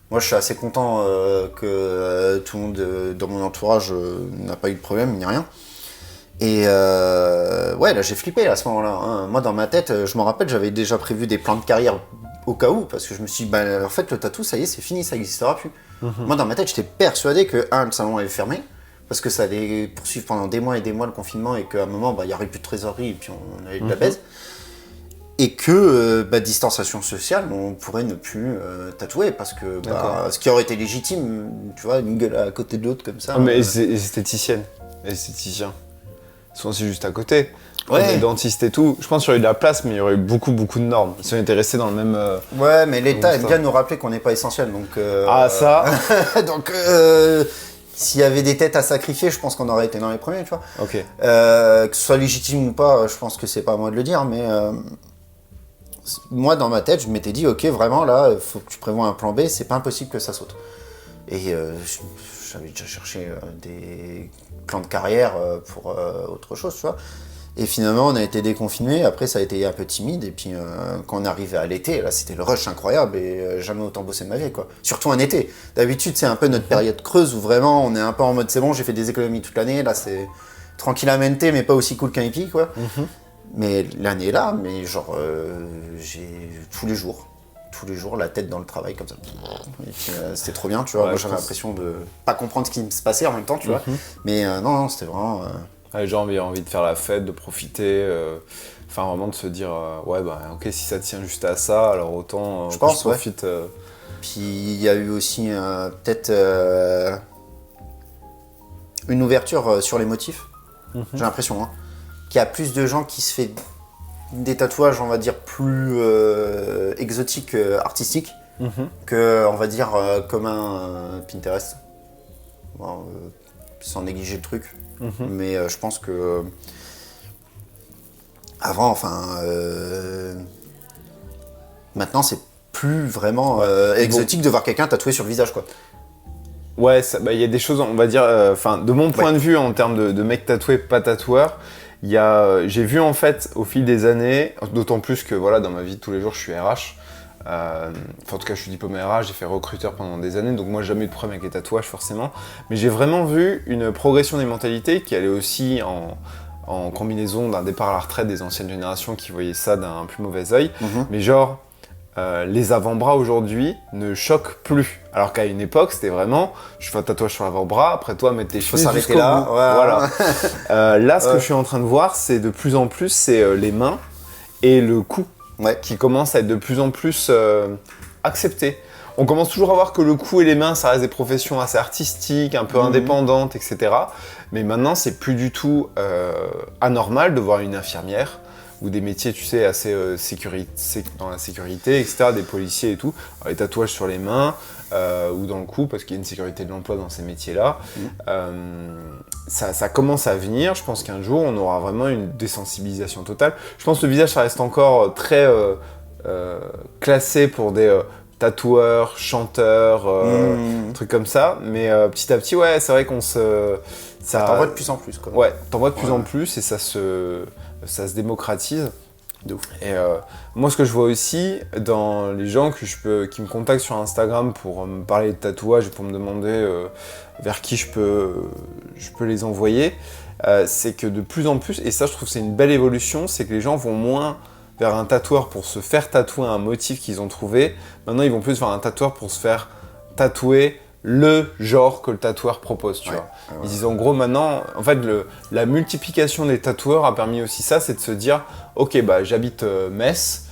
Moi je suis assez content que tout le monde dans mon entourage n'a pas eu de problème ni rien. Et ouais, là j'ai flippé à ce moment-là. Moi dans ma tête, je me rappelle, j'avais déjà prévu des plans de carrière au cas où, parce que je me suis dit, en fait le tatou ça y est, c'est fini, ça n'existera plus. Moi dans ma tête, j'étais persuadé que le salon allait fermer. parce que ça allait poursuivre pendant des mois et des mois le confinement et qu'à un moment, il n'y aurait plus de trésorerie et puis on avait de la baise. Et que, distanciation sociale, on pourrait ne plus tatouer parce que ce qui aurait été légitime, tu vois, une gueule à côté de l'autre comme ça. Mais les esthéticiennes, les esthéticiens, souvent c'est juste à côté. Ouais. Les dentistes et tout, je pense qu'il y aurait eu de la place, mais il y aurait eu beaucoup de normes. Si on était resté dans le même. Ouais, mais l'État aime bien nous rappeler qu'on n'est pas essentiel, donc. Ça. Donc, s'il y avait des têtes à sacrifier, je pense qu'on aurait été dans les premiers, tu vois. Ok. Que ce soit légitime ou pas, je pense que c'est pas à moi de le dire, mais moi dans ma tête, je m'étais dit, ok, vraiment là, il faut que tu prévois un plan B, c'est pas impossible que ça saute. Et j'avais déjà cherché des plans de carrière pour autre chose, tu vois. Et finalement, on a été déconfinés. Après, ça a été un peu timide. Et puis, quand on est arrivé à l'été, là, c'était le rush incroyable. Et jamais autant bossé de ma vie, quoi. Surtout un été. D'habitude, c'est un peu notre période creuse où vraiment, on est un peu en mode c'est bon, j'ai fait des économies toute l'année. Là, c'est tranquillamente, mais pas aussi cool qu'un hippie, quoi. Mais l'année là, mais genre, j'ai tous les jours, la tête dans le travail, comme ça. Et puis, c'était trop bien, tu vois. Ouais, moi, j'avais l'impression de pas comprendre ce qui se passait en même temps, tu vois. Mais non, c'était vraiment. Les gens avaient envie de faire la fête, de profiter, vraiment de se dire ok, si ça tient juste à ça, alors autant je pense, profite. Puis il y a eu aussi peut-être une ouverture sur les motifs, j'ai l'impression, qu'il y a plus de gens qui se fait des tatouages, on va dire, plus exotiques, artistiques, que, on va dire, comme un Pinterest. Bon, sans négliger le truc. Mais je pense que avant, maintenant c'est plus vraiment exotique de voir quelqu'un tatoué sur le visage, quoi. Ouais, y a des choses, on va dire, de mon point de vue en termes de mec tatoué, pas tatoueur, j'ai vu en fait au fil des années, d'autant plus que voilà, dans ma vie de tous les jours je suis RH. En tout cas, je suis diplômé RH, j'ai fait recruteur pendant des années, donc moi j'ai jamais eu de problème avec les tatouages forcément. Mais j'ai vraiment vu une progression des mentalités qui allait aussi en combinaison d'un départ à la retraite des anciennes générations qui voyaient ça d'un plus mauvais œil. Mais genre, les avant-bras aujourd'hui ne choquent plus. Alors qu'à une époque, c'était vraiment, je fais un tatouage sur l'avant-bras, après toi, mettre tes cheveux jusqu'au bout. Voilà. Là, ce que je suis en train de voir, c'est de plus en plus, c'est les mains et le cou. Qui commence à être de plus en plus accepté. On commence toujours à voir que le cou et les mains, ça reste des professions assez artistiques, un peu indépendantes, etc. Mais maintenant, c'est plus du tout anormal de voir une infirmière ou des métiers, tu sais, assez dans la sécurité, etc., des policiers et tout. Alors, les tatouages sur les mains ou dans le cou, parce qu'il y a une sécurité de l'emploi dans ces métiers-là. Ça commence à venir. Je pense qu'un jour, on aura vraiment une désensibilisation totale. Je pense que le visage, ça reste encore très classé pour des tatoueurs, chanteurs, trucs comme ça. Mais petit à petit, ouais, c'est vrai qu'on se... Ça t'en voit de plus en plus, quoi. Ouais, t'en vois de plus en plus et ça se démocratise. De ouf. Et moi, ce que je vois aussi dans les gens qui me contactent sur Instagram pour me parler de tatouage et pour me demander vers qui je peux les envoyer, c'est que de plus en plus, et ça je trouve que c'est une belle évolution, c'est que les gens vont moins vers un tatoueur pour se faire tatouer un motif qu'ils ont trouvé. Maintenant, ils vont plus vers un tatoueur pour se faire tatouer le genre que le tatoueur propose, tu vois. Ils disent en gros maintenant, en fait, la multiplication des tatoueurs a permis aussi ça, c'est de se dire, ok, j'habite Metz,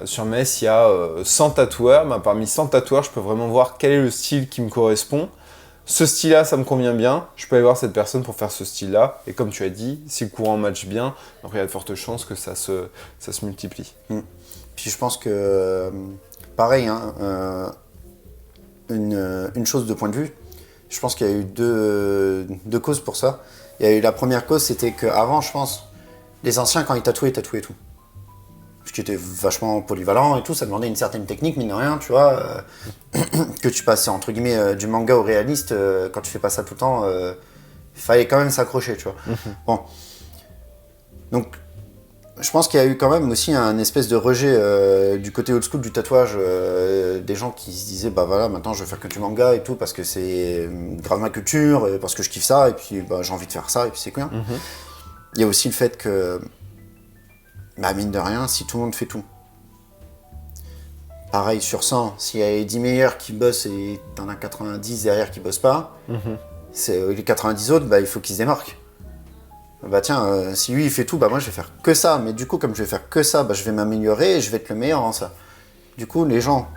sur Metz, il y a 100 tatoueurs, parmi 100 tatoueurs, je peux vraiment voir quel est le style qui me correspond. Ce style-là, ça me convient bien, je peux aller voir cette personne pour faire ce style-là, et comme tu as dit, si le courant match bien, donc il y a de fortes chances que ça se multiplie. Puis je pense que, pareil, une chose de point de vue, je pense qu'il y a eu deux causes pour ça. Il y a eu la première cause, c'était qu'avant, je pense, les anciens, quand ils tatouaient tout. Ce qui était vachement polyvalent et tout, ça demandait une certaine technique, mine de rien, tu vois. Que tu passais, entre guillemets, du manga au réaliste, quand tu fais pas ça tout le temps, il fallait quand même s'accrocher, tu vois. Bon. Donc, je pense qu'il y a eu quand même aussi un espèce de rejet du côté old school du tatouage, des gens qui se disaient voilà, maintenant je vais faire que du manga et tout parce que c'est grave ma culture, parce que je kiffe ça et puis j'ai envie de faire ça et puis c'est cool. Il y a aussi le fait que, mine de rien, si tout le monde fait tout, pareil sur 100, s'il y a les 10 meilleurs qui bossent et t'en as 90 derrière qui bossent pas, Les 90 autres, bah, il faut qu'ils se démarquent. Bah tiens, si lui il fait tout, bah moi je vais faire que ça. Mais du coup, comme je vais faire que ça, bah, je vais m'améliorer et je vais être le meilleur en ça. Du coup, les gens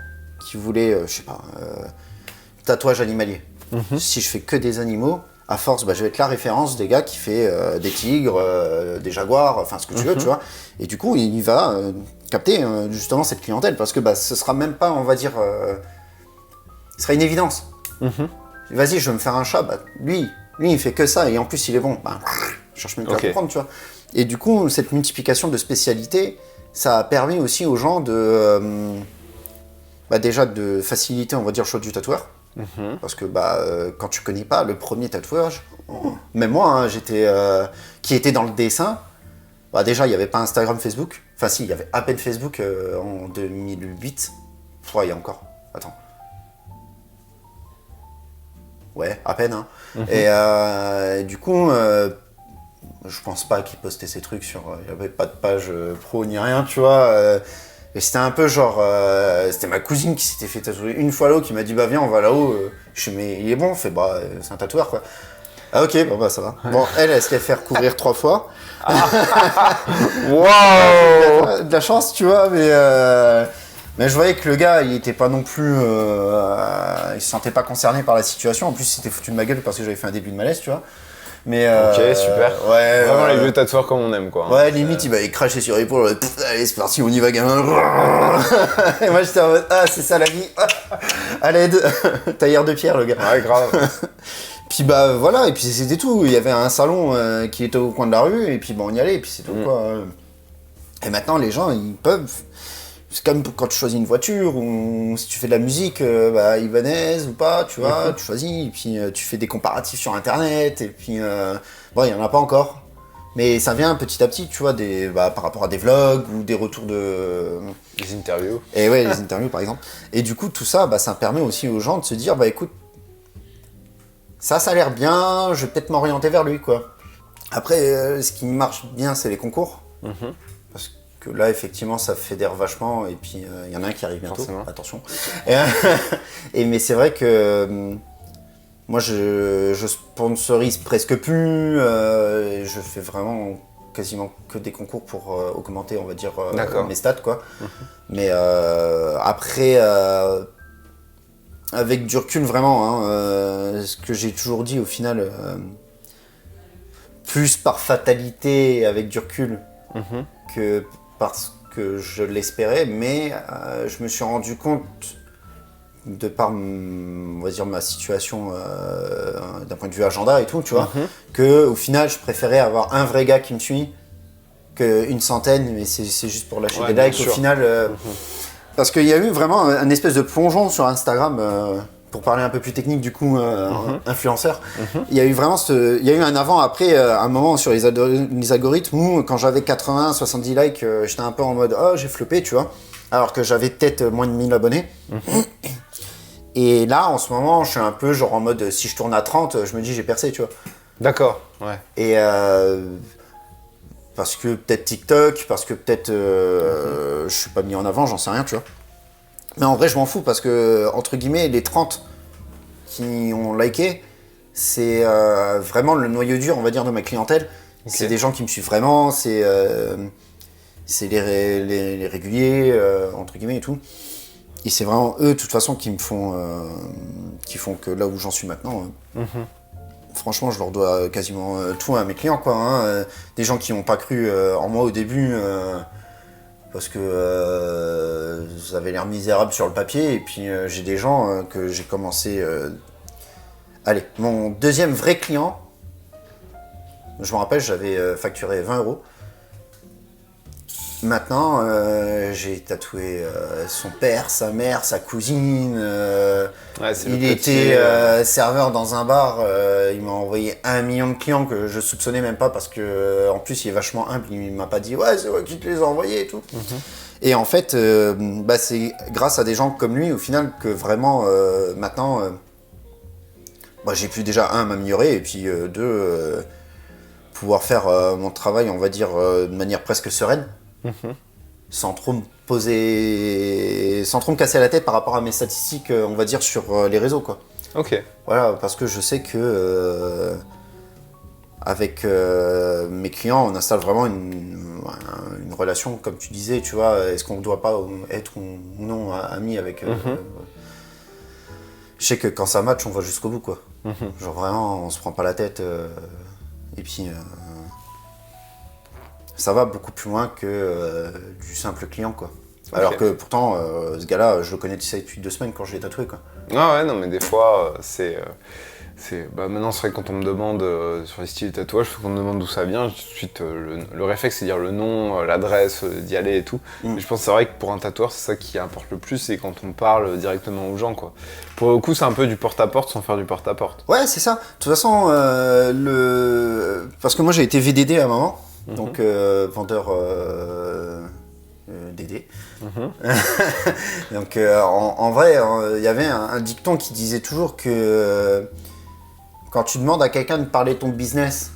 qui voulaient, je sais pas, tatouage animalier. Si je fais que des animaux, à force, bah, je vais être la référence des gars qui fait des tigres, des jaguars, enfin ce que tu veux, tu vois. Et du coup, il va capter justement cette clientèle parce que bah, ce sera même pas, on va dire, ce sera une évidence. Vas-y, je vais me faire un chat, bah, lui il fait que ça et en plus il est bon. Bah, je cherche même pas à comprendre, tu vois. Et du coup, cette multiplication de spécialités, ça a permis aussi aux gens de, bah, déjà de faciliter, on va dire, le choix du tatoueur. Parce que bah, quand tu connais pas le premier tatouage, même moi, hein, qui était dans le dessin, bah, déjà il n'y avait pas Instagram, Facebook. Enfin si, il y avait à peine Facebook en 2008. Il y a encore. Attends. Ouais, à peine. Hein. Et du coup, je pense pas qu'ils postaient ces trucs sur. Il n'y avait pas de page pro ni rien, tu vois. Et c'était un peu genre. C'était ma cousine qui s'était fait tatouer une fois là-haut, qui m'a dit bah viens, on va là-haut. Je suis mais il est bon, fait bah c'est un tatoueur quoi. Ah ok, bon bah ça va. Bon, elle se l'est fait recouvrir 3 fois. Waouh. De la chance, tu vois, mais je voyais que le gars, il était pas non plus. Il se sentait pas concerné par la situation. En plus, il s'était foutu de ma gueule parce que j'avais fait un début de malaise, tu vois. Mais Ok, super. Ouais. Vraiment les vieux tatoueurs comme on aime, quoi. Ouais, limite, il crachait sur l'épaule. Allez, c'est parti, on y va, gamin. Et moi, j'étais en mode, ah, c'est ça la vie. À l'aide. Tailleur de pierre, le gars. Ouais, grave. Puis bah voilà, et puis c'était tout. Il y avait un salon qui était au coin de la rue, et puis bah, on y allait, et puis c'est tout quoi. Et maintenant, les gens, ils peuvent. C'est comme quand tu choisis une voiture, ou si tu fais de la musique, bah, ibanaise ou pas, tu vois, tu choisis, et puis tu fais des comparatifs sur internet, et puis bon, il n'y en a pas encore. Mais ça vient petit à petit, tu vois, par rapport à des vlogs ou des retours de. Les interviews. Et ouais, les interviews par exemple. Et du coup, tout ça, bah, ça permet aussi aux gens de se dire, bah écoute, ça a l'air bien, je vais peut-être m'orienter vers lui, quoi. Après, ce qui marche bien, c'est les concours. Parce que là, effectivement, ça fédère vachement, et puis il y en a un qui arrive bientôt, Forcément. attention. Mais c'est vrai que moi, je sponsorise presque plus, je fais vraiment quasiment que des concours pour augmenter, on va dire, mes stats, quoi. Mais après, avec du recul, vraiment, hein, ce que j'ai toujours dit au final, plus par fatalité avec du recul que parce que je l'espérais, mais je me suis rendu compte, de par on va dire, ma situation d'un point de vue agenda et tout, tu vois, que au final, je préférais avoir un vrai gars qui me suit qu'une centaine, mais c'est juste pour lâcher des likes au final. Parce qu'il y a eu vraiment un espèce de plongeon sur Instagram, pour parler un peu plus technique du coup, influenceur. Il y a eu vraiment il y a eu un avant-après, un moment sur les algorithmes où quand j'avais 80, 70 likes, j'étais un peu en mode oh j'ai floppé, tu vois. Alors que j'avais peut-être moins de 1000 abonnés. Et là, en ce moment, je suis un peu genre en mode si je tourne à 30, je me dis j'ai percé, tu vois. D'accord, ouais. Et parce que peut-être TikTok, parce que peut-être je suis pas mis en avant, j'en sais rien, tu vois. Mais en vrai, je m'en fous parce que, entre guillemets, les 30 qui ont liké, c'est vraiment le noyau dur, on va dire, de ma clientèle. C'est des gens qui me suivent vraiment, c'est les réguliers, entre guillemets et tout. Et c'est vraiment eux, de toute façon, qui font que là où j'en suis maintenant. Franchement, je leur dois quasiment tout à mes clients, quoi. Hein. Des gens qui n'ont pas cru en moi au début, parce que ça avait l'air misérable sur le papier. Et puis j'ai des gens que j'ai commencé... Allez, mon deuxième vrai client, je me rappelle, j'avais facturé 20 €. Maintenant, j'ai tatoué son père, sa mère, sa cousine. Il était serveur dans un bar. Il m'a envoyé 1 million de clients que je soupçonnais même pas parce que, en plus, il est vachement humble. Il m'a pas dit ouais, c'est moi qui te les ai envoyés et tout. Et en fait, c'est grâce à des gens comme lui, au final, que vraiment maintenant, j'ai pu déjà m'améliorer et puis deux, pouvoir faire mon travail, on va dire, de manière presque sereine. Sans trop me casser la tête par rapport à mes statistiques, on va dire, sur les réseaux, quoi. Ok. Voilà, parce que je sais que avec mes clients, on installe vraiment une relation, comme tu disais, tu vois. Est-ce qu'on ne doit pas être ou non amis avec... Je sais que quand ça match, on va jusqu'au bout, quoi. Genre vraiment, on se prend pas la tête. Et puis, ça va beaucoup plus loin que du simple client, quoi. Alors que pourtant, ce gars-là, je le connais depuis 2 semaines quand je l'ai tatoué, quoi. Ah ouais, non, mais des fois, maintenant, c'est vrai que quand on me demande sur les styles de tatouage, quand on me demande d'où ça vient, tout de suite, le réflexe, c'est dire le nom, l'adresse, d'y aller et tout. Mais je pense que c'est vrai que pour un tatoueur, c'est ça qui importe le plus, c'est quand on parle directement aux gens, quoi. Pour le coup, c'est un peu du porte-à-porte sans faire du porte-à-porte. Ouais, c'est ça. De toute façon, parce que moi, j'ai été VDD à un moment, donc vendeur DD. Donc, en vrai, il y avait un dicton qui disait toujours que quand tu demandes à quelqu'un de parler de ton business,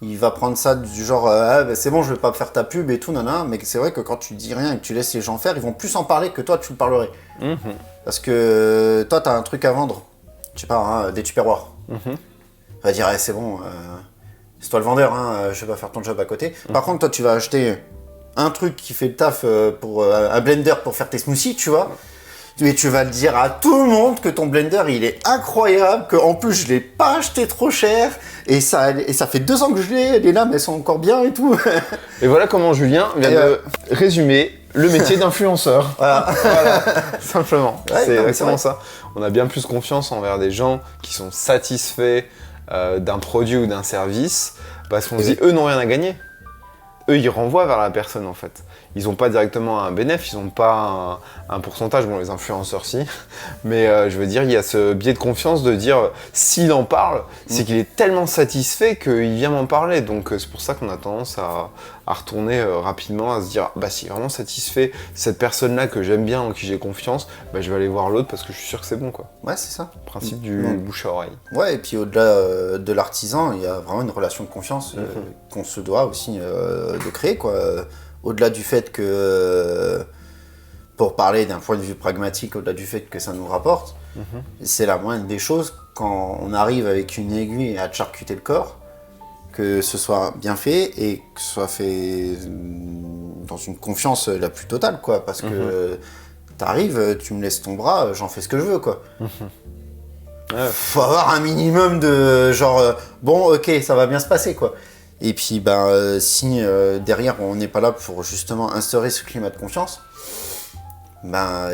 il va prendre ça du genre c'est bon, je vais pas faire ta pub et tout, nanana. Mais c'est vrai que quand tu dis rien et que tu laisses les gens faire, ils vont plus en parler que toi tu le parlerais. Parce que toi, t'as un truc à vendre, je sais pas, hein, des tupperwares. On va dire, c'est bon, c'est toi le vendeur, hein, je vais pas faire ton job à côté. Par contre, toi, tu vas acheter un truc qui fait le taf pour un blender pour faire tes smoothies, tu vois. Et tu vas le dire à tout le monde que ton blender il est incroyable, qu'en plus je l'ai pas acheté trop cher, et ça fait 2 ans que je l'ai, les lames elles sont encore bien et tout. Et voilà comment Julien vient de résumer le métier d'influenceur. Voilà, simplement. Ouais, c'est non, exactement c'est ça. On a bien plus confiance envers des gens qui sont satisfaits d'un produit ou d'un service, parce qu'on se dit, eux n'ont rien à gagner. Eux, ils renvoient vers la personne, en fait. Ils n'ont pas directement un bénéfice, ils n'ont pas un pourcentage, bon, les influenceurs, si. Mais je veux dire, il y a ce biais de confiance de dire, s'il en parle, c'est qu'il est tellement satisfait qu'il vient m'en parler. Donc, c'est pour ça qu'on a tendance à retourner rapidement, à se dire, bah, s'il est vraiment satisfait, cette personne-là que j'aime bien, en qui j'ai confiance, bah, je vais aller voir l'autre parce que je suis sûr que c'est bon, quoi. Ouais, c'est ça. Principe du bouche à oreille. Ouais, et puis au-delà de l'artisan, il y a vraiment une relation de confiance qu'on se doit aussi de créer, quoi. Au-delà du fait que, pour parler d'un point de vue pragmatique, au-delà du fait que ça nous rapporte, c'est la moindre des choses quand on arrive avec une aiguille à te charcuter le corps, que ce soit bien fait et que ce soit fait dans une confiance la plus totale, quoi. Parce que t'arrives, tu me laisses ton bras, j'en fais ce que je veux, quoi. Faut avoir un minimum de genre bon, ok, ça va bien se passer, quoi. Et puis si derrière on n'est pas là pour justement instaurer ce climat de confiance, la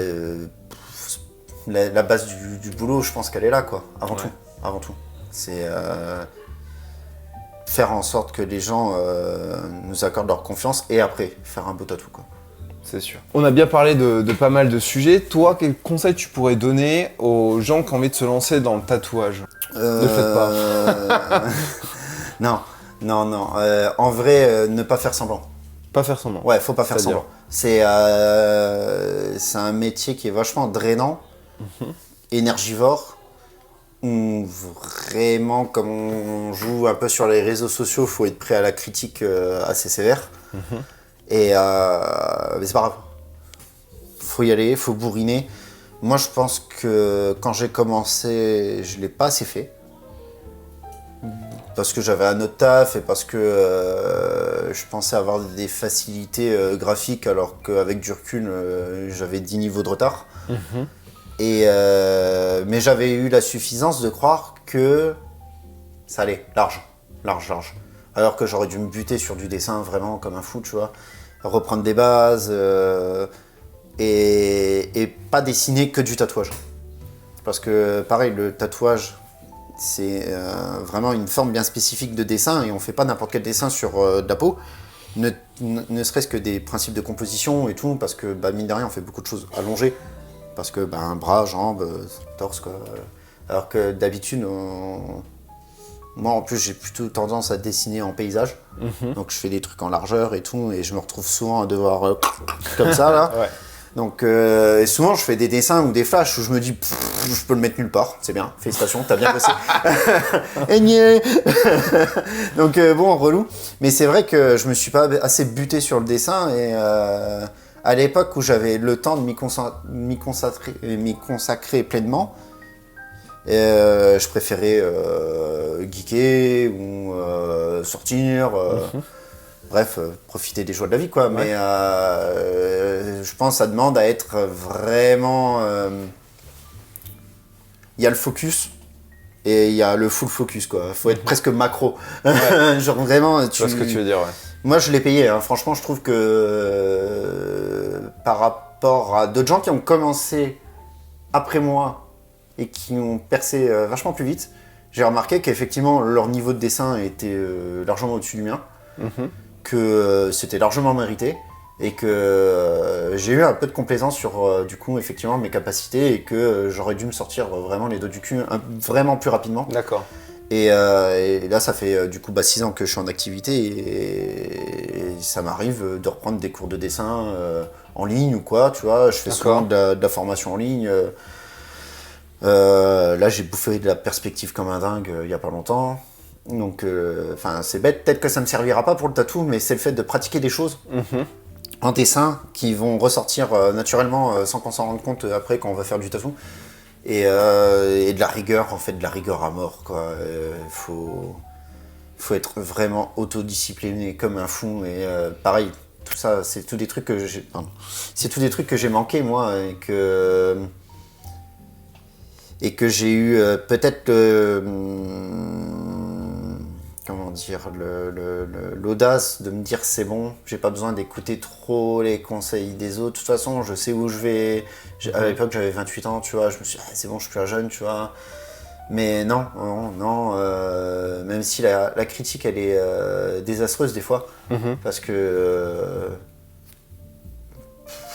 base du boulot, je pense qu'elle est là, quoi. Avant tout, c'est faire en sorte que les gens nous accordent leur confiance et après faire un beau tatou, quoi. C'est sûr. On a bien parlé de pas mal de sujets. Toi, quel conseil tu pourrais donner aux gens qui ont envie de se lancer dans le tatouage ? Ne faites pas. Non. En vrai, ne pas faire semblant. Pas faire semblant. Ouais, faut pas faire semblant. C'est un métier qui est vachement drainant, énergivore, où vraiment, comme on joue un peu sur les réseaux sociaux, faut être prêt à la critique assez sévère. Et mais c'est pas grave. Faut y aller, faut bourriner. Moi, je pense que quand j'ai commencé, je l'ai pas assez fait. Parce que j'avais un autre taf et parce que je pensais avoir des facilités graphiques alors qu'avec du recul, j'avais 10 niveaux de retard. Mais j'avais eu la suffisance de croire que ça allait, large. Alors que j'aurais dû me buter sur du dessin vraiment comme un fou, tu vois. Reprendre des bases et pas dessiner que du tatouage. Parce que pareil, le tatouage, c'est vraiment une forme bien spécifique de dessin et on fait pas n'importe quel dessin sur de la peau, ne serait-ce que des principes de composition et tout, parce que mine de rien on fait beaucoup de choses allongées, parce que bras, jambes, torse, quoi. Alors que d'habitude, moi en plus j'ai plutôt tendance à dessiner en paysage, donc je fais des trucs en largeur et tout, et je me retrouve souvent à devoir comme ça là. Ouais. Donc et souvent je fais des dessins ou des flashs où je me dis je peux le mettre nulle part, c'est bien, félicitations, t'as bien bossé. Donc bon, relou. Mais c'est vrai que je me suis pas assez buté sur le dessin et à l'époque où j'avais le temps de m'y consacrer pleinement, Et, je préférais geeker ou sortir, bref, profiter des joies de la vie, quoi. Ouais. Mais je pense que ça demande à être vraiment... Il y a le focus et il y a le full focus, quoi. Faut être presque macro. Ouais. Genre vraiment... Tu vois ce que tu veux dire, ouais. Moi, je l'ai payé, hein. Franchement, je trouve que par rapport à d'autres gens qui ont commencé après moi et qui ont percé vachement plus vite, j'ai remarqué qu'effectivement, leur niveau de dessin était largement au-dessus du mien, que c'était largement mérité et que j'ai eu un peu de complaisance sur, du coup, effectivement, mes capacités et que j'aurais dû me sortir vraiment les dos du cul vraiment plus rapidement. D'accord. Et là, ça fait du coup 6 ans que je suis en activité et ça m'arrive de reprendre des cours de dessin en ligne ou quoi, tu vois. Je fais souvent de la formation en ligne. Là, j'ai bouffé de la perspective comme un dingue il y a pas longtemps. Donc, c'est bête, peut-être que ça me servira pas pour le tatou, mais c'est le fait de pratiquer des choses en dessin qui vont ressortir naturellement sans qu'on s'en rende compte après quand on va faire du tatou. Et de la rigueur, en fait, de la rigueur à mort, quoi. Faut être vraiment autodiscipliné comme un fou. Et pareil, tout ça, c'est tous des trucs que j'ai... Pardon. C'est tous des trucs que j'ai manqué, moi, et que j'ai eu peut-être comment dire, l'audace de me dire c'est bon, j'ai pas besoin d'écouter trop les conseils des autres. De toute façon, je sais où je vais. À l'époque, j'avais 28 ans, tu vois, je me suis dit, c'est bon, je suis plus un jeune, tu vois. Mais non, même si la critique, elle est désastreuse des fois, parce que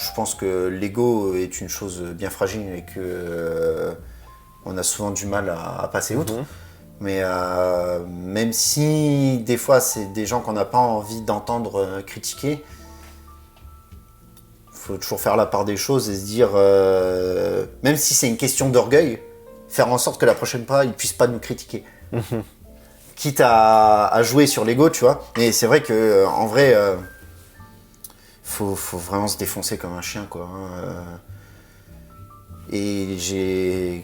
je pense que l'ego est une chose bien fragile et que on a souvent du mal à passer outre. Mais même si des fois c'est des gens qu'on n'a pas envie d'entendre critiquer, il faut toujours faire la part des choses et se dire, même si c'est une question d'orgueil, faire en sorte que la prochaine fois ils ne puissent pas nous critiquer. Quitte à jouer sur l'ego, tu vois. Mais c'est vrai qu'en vrai, faut vraiment se défoncer comme un chien, quoi. Et je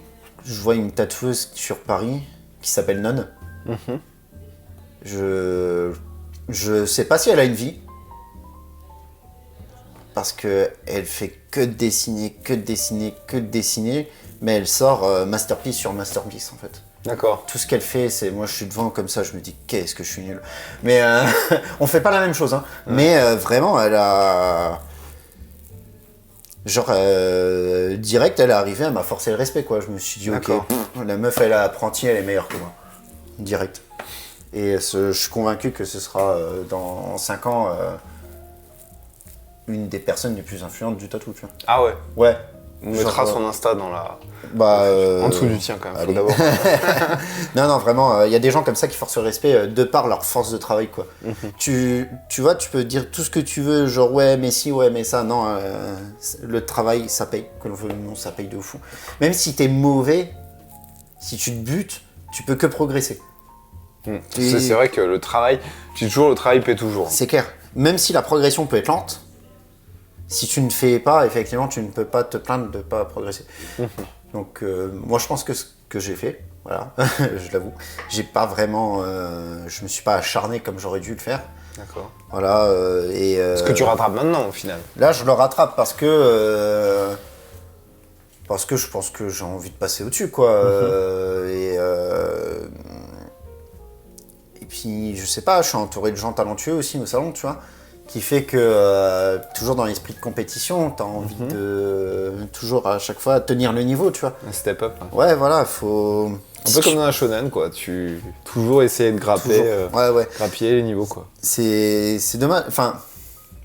vois une tatoueuse sur Paris qui s'appelle Non. Je sais pas si elle a une vie. Parce qu'elle fait que de dessiner, mais elle sort masterpiece sur masterpiece, en fait. D'accord. Tout ce qu'elle fait, c'est... Moi, je suis devant comme ça, je me dis, qu'est-ce que je suis nul. Mais on fait pas la même chose, hein. Mais vraiment, elle a... Genre, direct, elle est arrivée, elle m'a forcé le respect, quoi. Je me suis dit, ok, la meuf, elle est apprentie, elle est meilleure que moi. Direct. Et je suis convaincu que ce sera, dans 5 ans, une des personnes les plus influentes du tatou, tu vois. Ah ouais. Ouais. On mettra son Insta dans la... en dessous du tien, quand même, faut allez. d'abord. Non, vraiment, y a des gens comme ça qui forcent le respect de par leur force de travail, quoi. Tu vois, tu peux dire tout ce que tu veux, genre ouais, mais si, ouais, mais ça, non, le travail, ça paye, que l'on veut ou non, ça paye de fou. Même si t'es mauvais, si tu te butes, tu peux que progresser. C'est vrai que le travail paie toujours. C'est clair. Même si la progression peut être lente, si tu ne fais pas, effectivement, tu ne peux pas te plaindre de ne pas progresser. Donc, moi, je pense que ce que j'ai fait, voilà, je l'avoue, j'ai pas vraiment... je me suis pas acharné comme j'aurais dû le faire. D'accord. Voilà, Ce que tu rattrapes maintenant, au final. Là, je le rattrape parce que je pense que j'ai envie de passer au-dessus, quoi. Et puis, je sais pas, je suis entouré de gens talentueux aussi au salon, tu vois, qui fait que, toujours dans l'esprit de compétition, t'as envie de toujours, à chaque fois, tenir le niveau, tu vois. Un step up. Ouais, voilà, faut... Un peu comme dans un shonen, quoi. Tu toujours essayer de grapper, grappiller les niveaux, quoi. C'est dommage, enfin,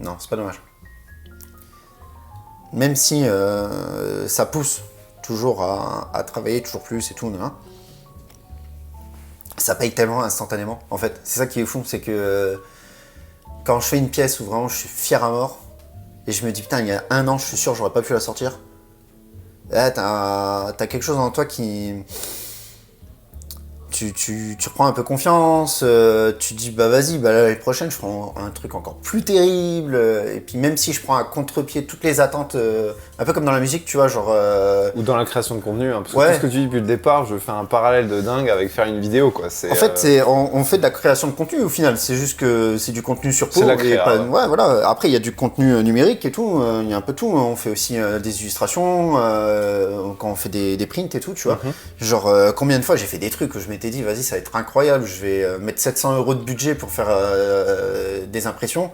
non, c'est pas dommage. Même si ça pousse toujours à travailler toujours plus et tout, hein. Ça paye tellement instantanément, en fait. C'est ça qui est fou, c'est que quand je fais une pièce où vraiment je suis fier à mort, et je me dis, putain, il y a 1 an, je suis sûr, j'aurais pas pu la sortir. Là, t'as quelque chose en toi qui... tu prends un peu confiance, tu te dis bah vas-y, bah l'année prochaine je prends un truc encore plus terrible, et puis même si je prends à contre-pied toutes les attentes, un peu comme dans la musique, tu vois, genre... Ou dans la création de contenu, hein, parce que Ouais. tout ce que tu dis depuis le départ, je fais un parallèle de dingue avec faire une vidéo, quoi. En fait, on fait de la création de contenu au final, c'est juste que c'est du contenu sur C'est peau. la et créa, pas- ouais. ouais, voilà. Après, il y a du contenu numérique et tout, il y a un peu tout. On fait aussi des illustrations, quand on fait des prints et tout, tu vois. Genre, combien de fois j'ai fait des trucs où je m'étais dit, vas-y, ça va être incroyable, je vais mettre 700 € de budget pour faire des impressions.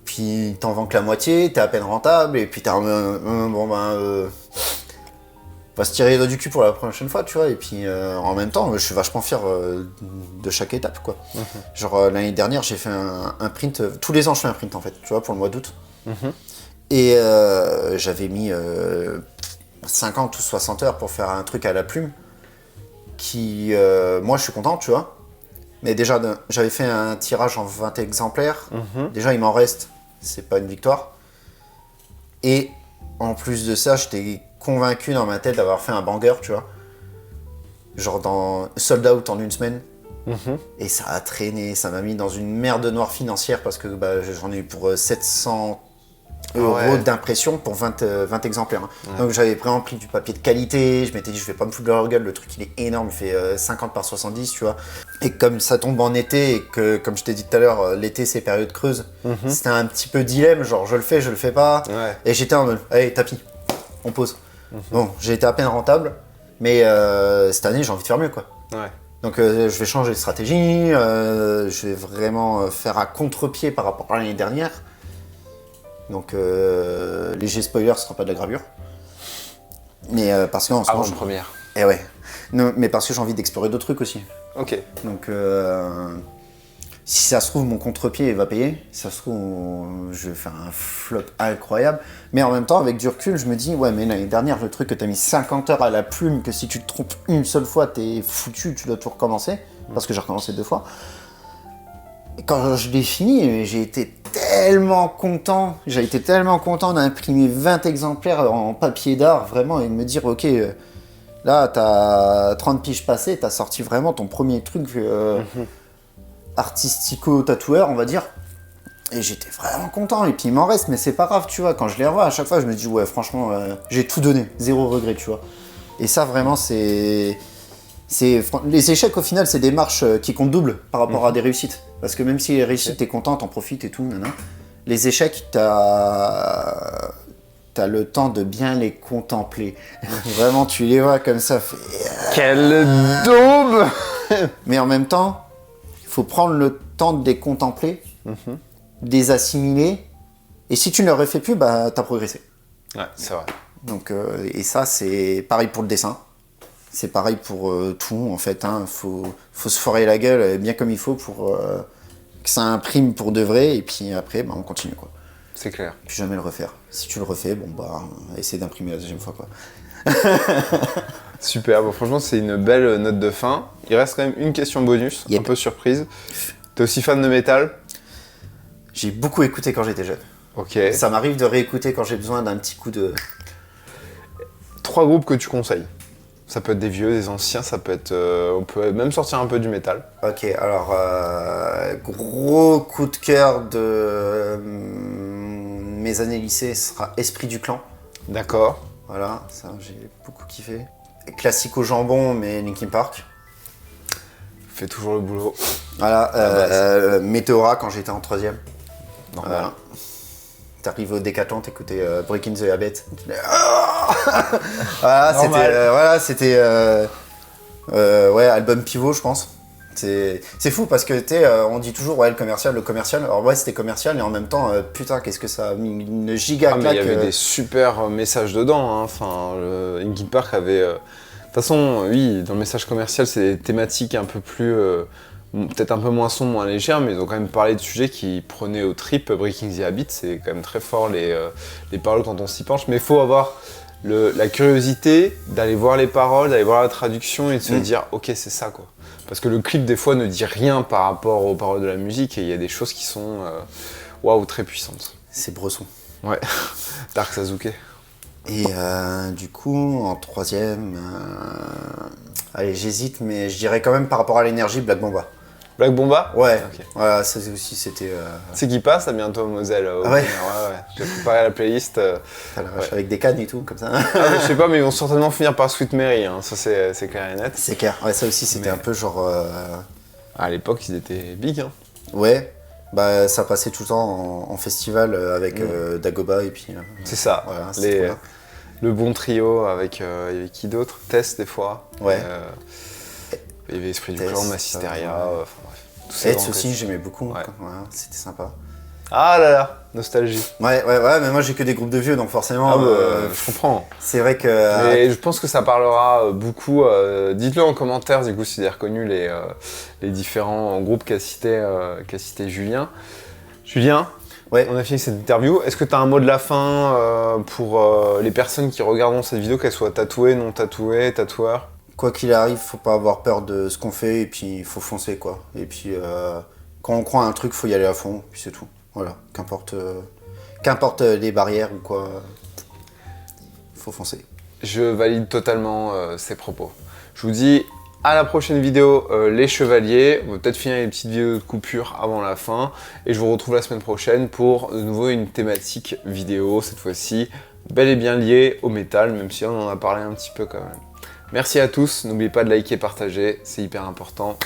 Puis t'en vends que la moitié, t'es à peine rentable, et puis t'as bon ben... on va se tirer les doigts du cul pour la prochaine fois, tu vois. Et puis en même temps, je suis vachement fier de chaque étape, quoi. Genre l'année dernière, j'ai fait un print. Tous les ans, je fais un print en fait, tu vois, pour le mois d'août. Et j'avais mis 50 ou 60 heures pour faire un truc à la plume. Qui, moi, je suis content, tu vois. Mais déjà, j'avais fait un tirage en 20 exemplaires. Déjà, il m'en reste. C'est pas une victoire. Et en plus de ça, j'étais convaincu dans ma tête d'avoir fait un banger, tu vois. Genre dans sold out en une semaine. Et ça a traîné, ça m'a mis dans une merde noire financière parce que bah, j'en ai eu pour 700 € d'impression pour 20 exemplaires. Donc j'avais préempli du papier de qualité, je m'étais dit je vais pas me foutre de leur gueule, le truc il est énorme, il fait 50 par 70, tu vois. Et comme ça tombe en été et que, comme je t'ai dit tout à l'heure, l'été c'est période creuse, c'était un petit peu dilemme, genre je le fais pas. Et j'étais en mode, allez tapis, on pose. Bon, j'ai été à peine rentable, mais cette année j'ai envie de faire mieux, quoi. Donc je vais changer de stratégie, je vais vraiment faire à contre-pied par rapport à l'année dernière. Donc léger spoiler, ce sera pas de la gravure. Mais parce qu'en ce moment... Avant-première. Eh ouais. Non, mais parce que j'ai envie d'explorer d'autres trucs aussi. Ok. Donc si ça se trouve, mon contre-pied va payer. Si ça se trouve, je vais faire un flop incroyable. Mais en même temps, avec du recul, je me dis, ouais, mais l'année dernière, le truc que t'as mis 50 heures à la plume, que si tu te trompes une seule fois, t'es foutu, tu dois tout recommencer. Parce que j'ai recommencé 2 fois. Et quand je l'ai fini, j'ai été tellement content. J'ai été tellement content d'imprimer 20 exemplaires en papier d'art, vraiment, et de me dire, ok, là, t'as 30 piges passées, t'as sorti vraiment ton premier truc artistico-tatoueur, on va dire. Et j'étais vraiment content. Et puis il m'en reste, mais c'est pas grave, tu vois. Quand je les revois, à chaque fois, je me dis, ouais, franchement, j'ai tout donné, 0 regret, tu vois. Et ça, vraiment, c'est... Les échecs, au final, c'est des marches qui comptent double par rapport à des réussites. Parce que même si les réussites, t'es content, t'en profites et tout, les échecs, t'as le temps de bien les contempler. Vraiment, tu les vois comme ça. Quel daube. Mais en même temps, il faut prendre le temps de les contempler, de les assimiler. Et si tu ne le refais plus, bah, t'as progressé. Ouais, c'est vrai. Donc, et ça, c'est pareil pour le dessin. C'est pareil pour tout, en fait. Faut se forer la gueule bien comme il faut pour que ça imprime pour de vrai. Et puis après, bah, on continue, quoi. C'est clair. Puis jamais le refaire. Si tu le refais, bon, bah, essaie d'imprimer la deuxième fois, quoi. Super, bon, franchement, c'est une belle note de fin. Il reste quand même une question bonus, Yep. un peu surprise. T'es aussi fan de métal? J'ai beaucoup écouté quand j'étais jeune. Ok. Ça m'arrive de réécouter quand j'ai besoin d'un petit coup de... 3 groupes que tu conseilles. Ça peut être des vieux, des anciens, ça peut être... on peut même sortir un peu du métal. Ok, alors, gros coup de cœur de mes années lycée, ce sera Esprit du Clan. D'accord. Voilà, ça j'ai beaucoup kiffé. Classique au jambon, mais Linkin Park. Fait toujours le boulot. Voilà, Meteora quand j'étais en 3ème. Normal. Voilà. T'arrives au Décathlon, t'écoutais Breaking the Habit. Voilà, c'était ouais, album pivot, je pense. C'est fou parce que on dit toujours ouais le commercial. Alors ouais, c'était commercial et en même temps, putain, qu'est-ce que ça a mis une giga Ah, mais claque. il y avait des super messages dedans. Hein. Enfin, Linkin Park avait... De toute façon, oui, dans le message commercial, c'est des thématiques un peu plus... peut-être un peu moins sombres, moins légères, mais ils ont quand même parlé de sujets qui prenaient au trip. Breaking the Habit, c'est quand même très fort les paroles quand on s'y penche. Mais il faut avoir la curiosité d'aller voir les paroles, d'aller voir la traduction et de se dire « Ok, c'est ça, quoi ». Parce que le clip, des fois, ne dit rien par rapport aux paroles de la musique et il y a des choses qui sont waouh, très puissantes. C'est Bresson. Ouais, Dark Sasuke. Et du coup, en 3ème, Allez, j'hésite, mais je dirais quand même par rapport à l'énergie, Black Mamba. Black Bomba? Ouais, Ok. voilà, ça aussi c'était. C'est qui passe à bientôt Moselle. Ah ouais. Ouais. J'ai préparé la playlist. Ah la vache, avec des cannes et tout, comme ça. Je sais pas, mais ils vont certainement finir par Sweet Mary, hein. Ça c'est clair et net. C'est clair, ouais, ça aussi c'était Mais- un peu genre. À l'époque, ils étaient big. Hein. Ouais, bah ça passait tout le temps en festival avec Dagoba et puis. C'est ça. Voilà, c'était trop bien. Le bon trio avec il y avait qui d'autre? Test des fois. Ouais. Il y avait Esprit du Test, Clan, Massisteria, ouais. enfin bref. Tous ces Eds grands aussi, classiques. j'aimais beaucoup. Ouais. Voilà, c'était sympa. Ah là là, nostalgie. Ouais, mais moi j'ai que des groupes de vieux donc forcément. Ah bah, je comprends. C'est vrai que. Mais je pense que ça parlera beaucoup. Dites-le en commentaire du coup si vous avez reconnu les différents groupes qu'a cité Julien. Julien, Ouais. on a fini cette interview. Est-ce que tu as un mot de la fin pour les personnes qui regarderont cette vidéo, qu'elles soient tatouées, non tatouées, tatoueurs? Quoi qu'il arrive, faut pas avoir peur de ce qu'on fait et puis il faut foncer quoi. Et puis quand on croit à un truc, faut y aller à fond, puis c'est tout. Voilà, qu'importe les barrières ou quoi, faut foncer. Je valide totalement ces propos. Je vous dis à la prochaine vidéo, les chevaliers. On va peut-être finir les petites vidéos de coupure avant la fin. Et je vous retrouve la semaine prochaine pour de nouveau une thématique vidéo, cette fois-ci bel et bien liée au métal, même si on en a parlé un petit peu quand même. Merci à tous, n'oubliez pas de liker et partager, c'est hyper important.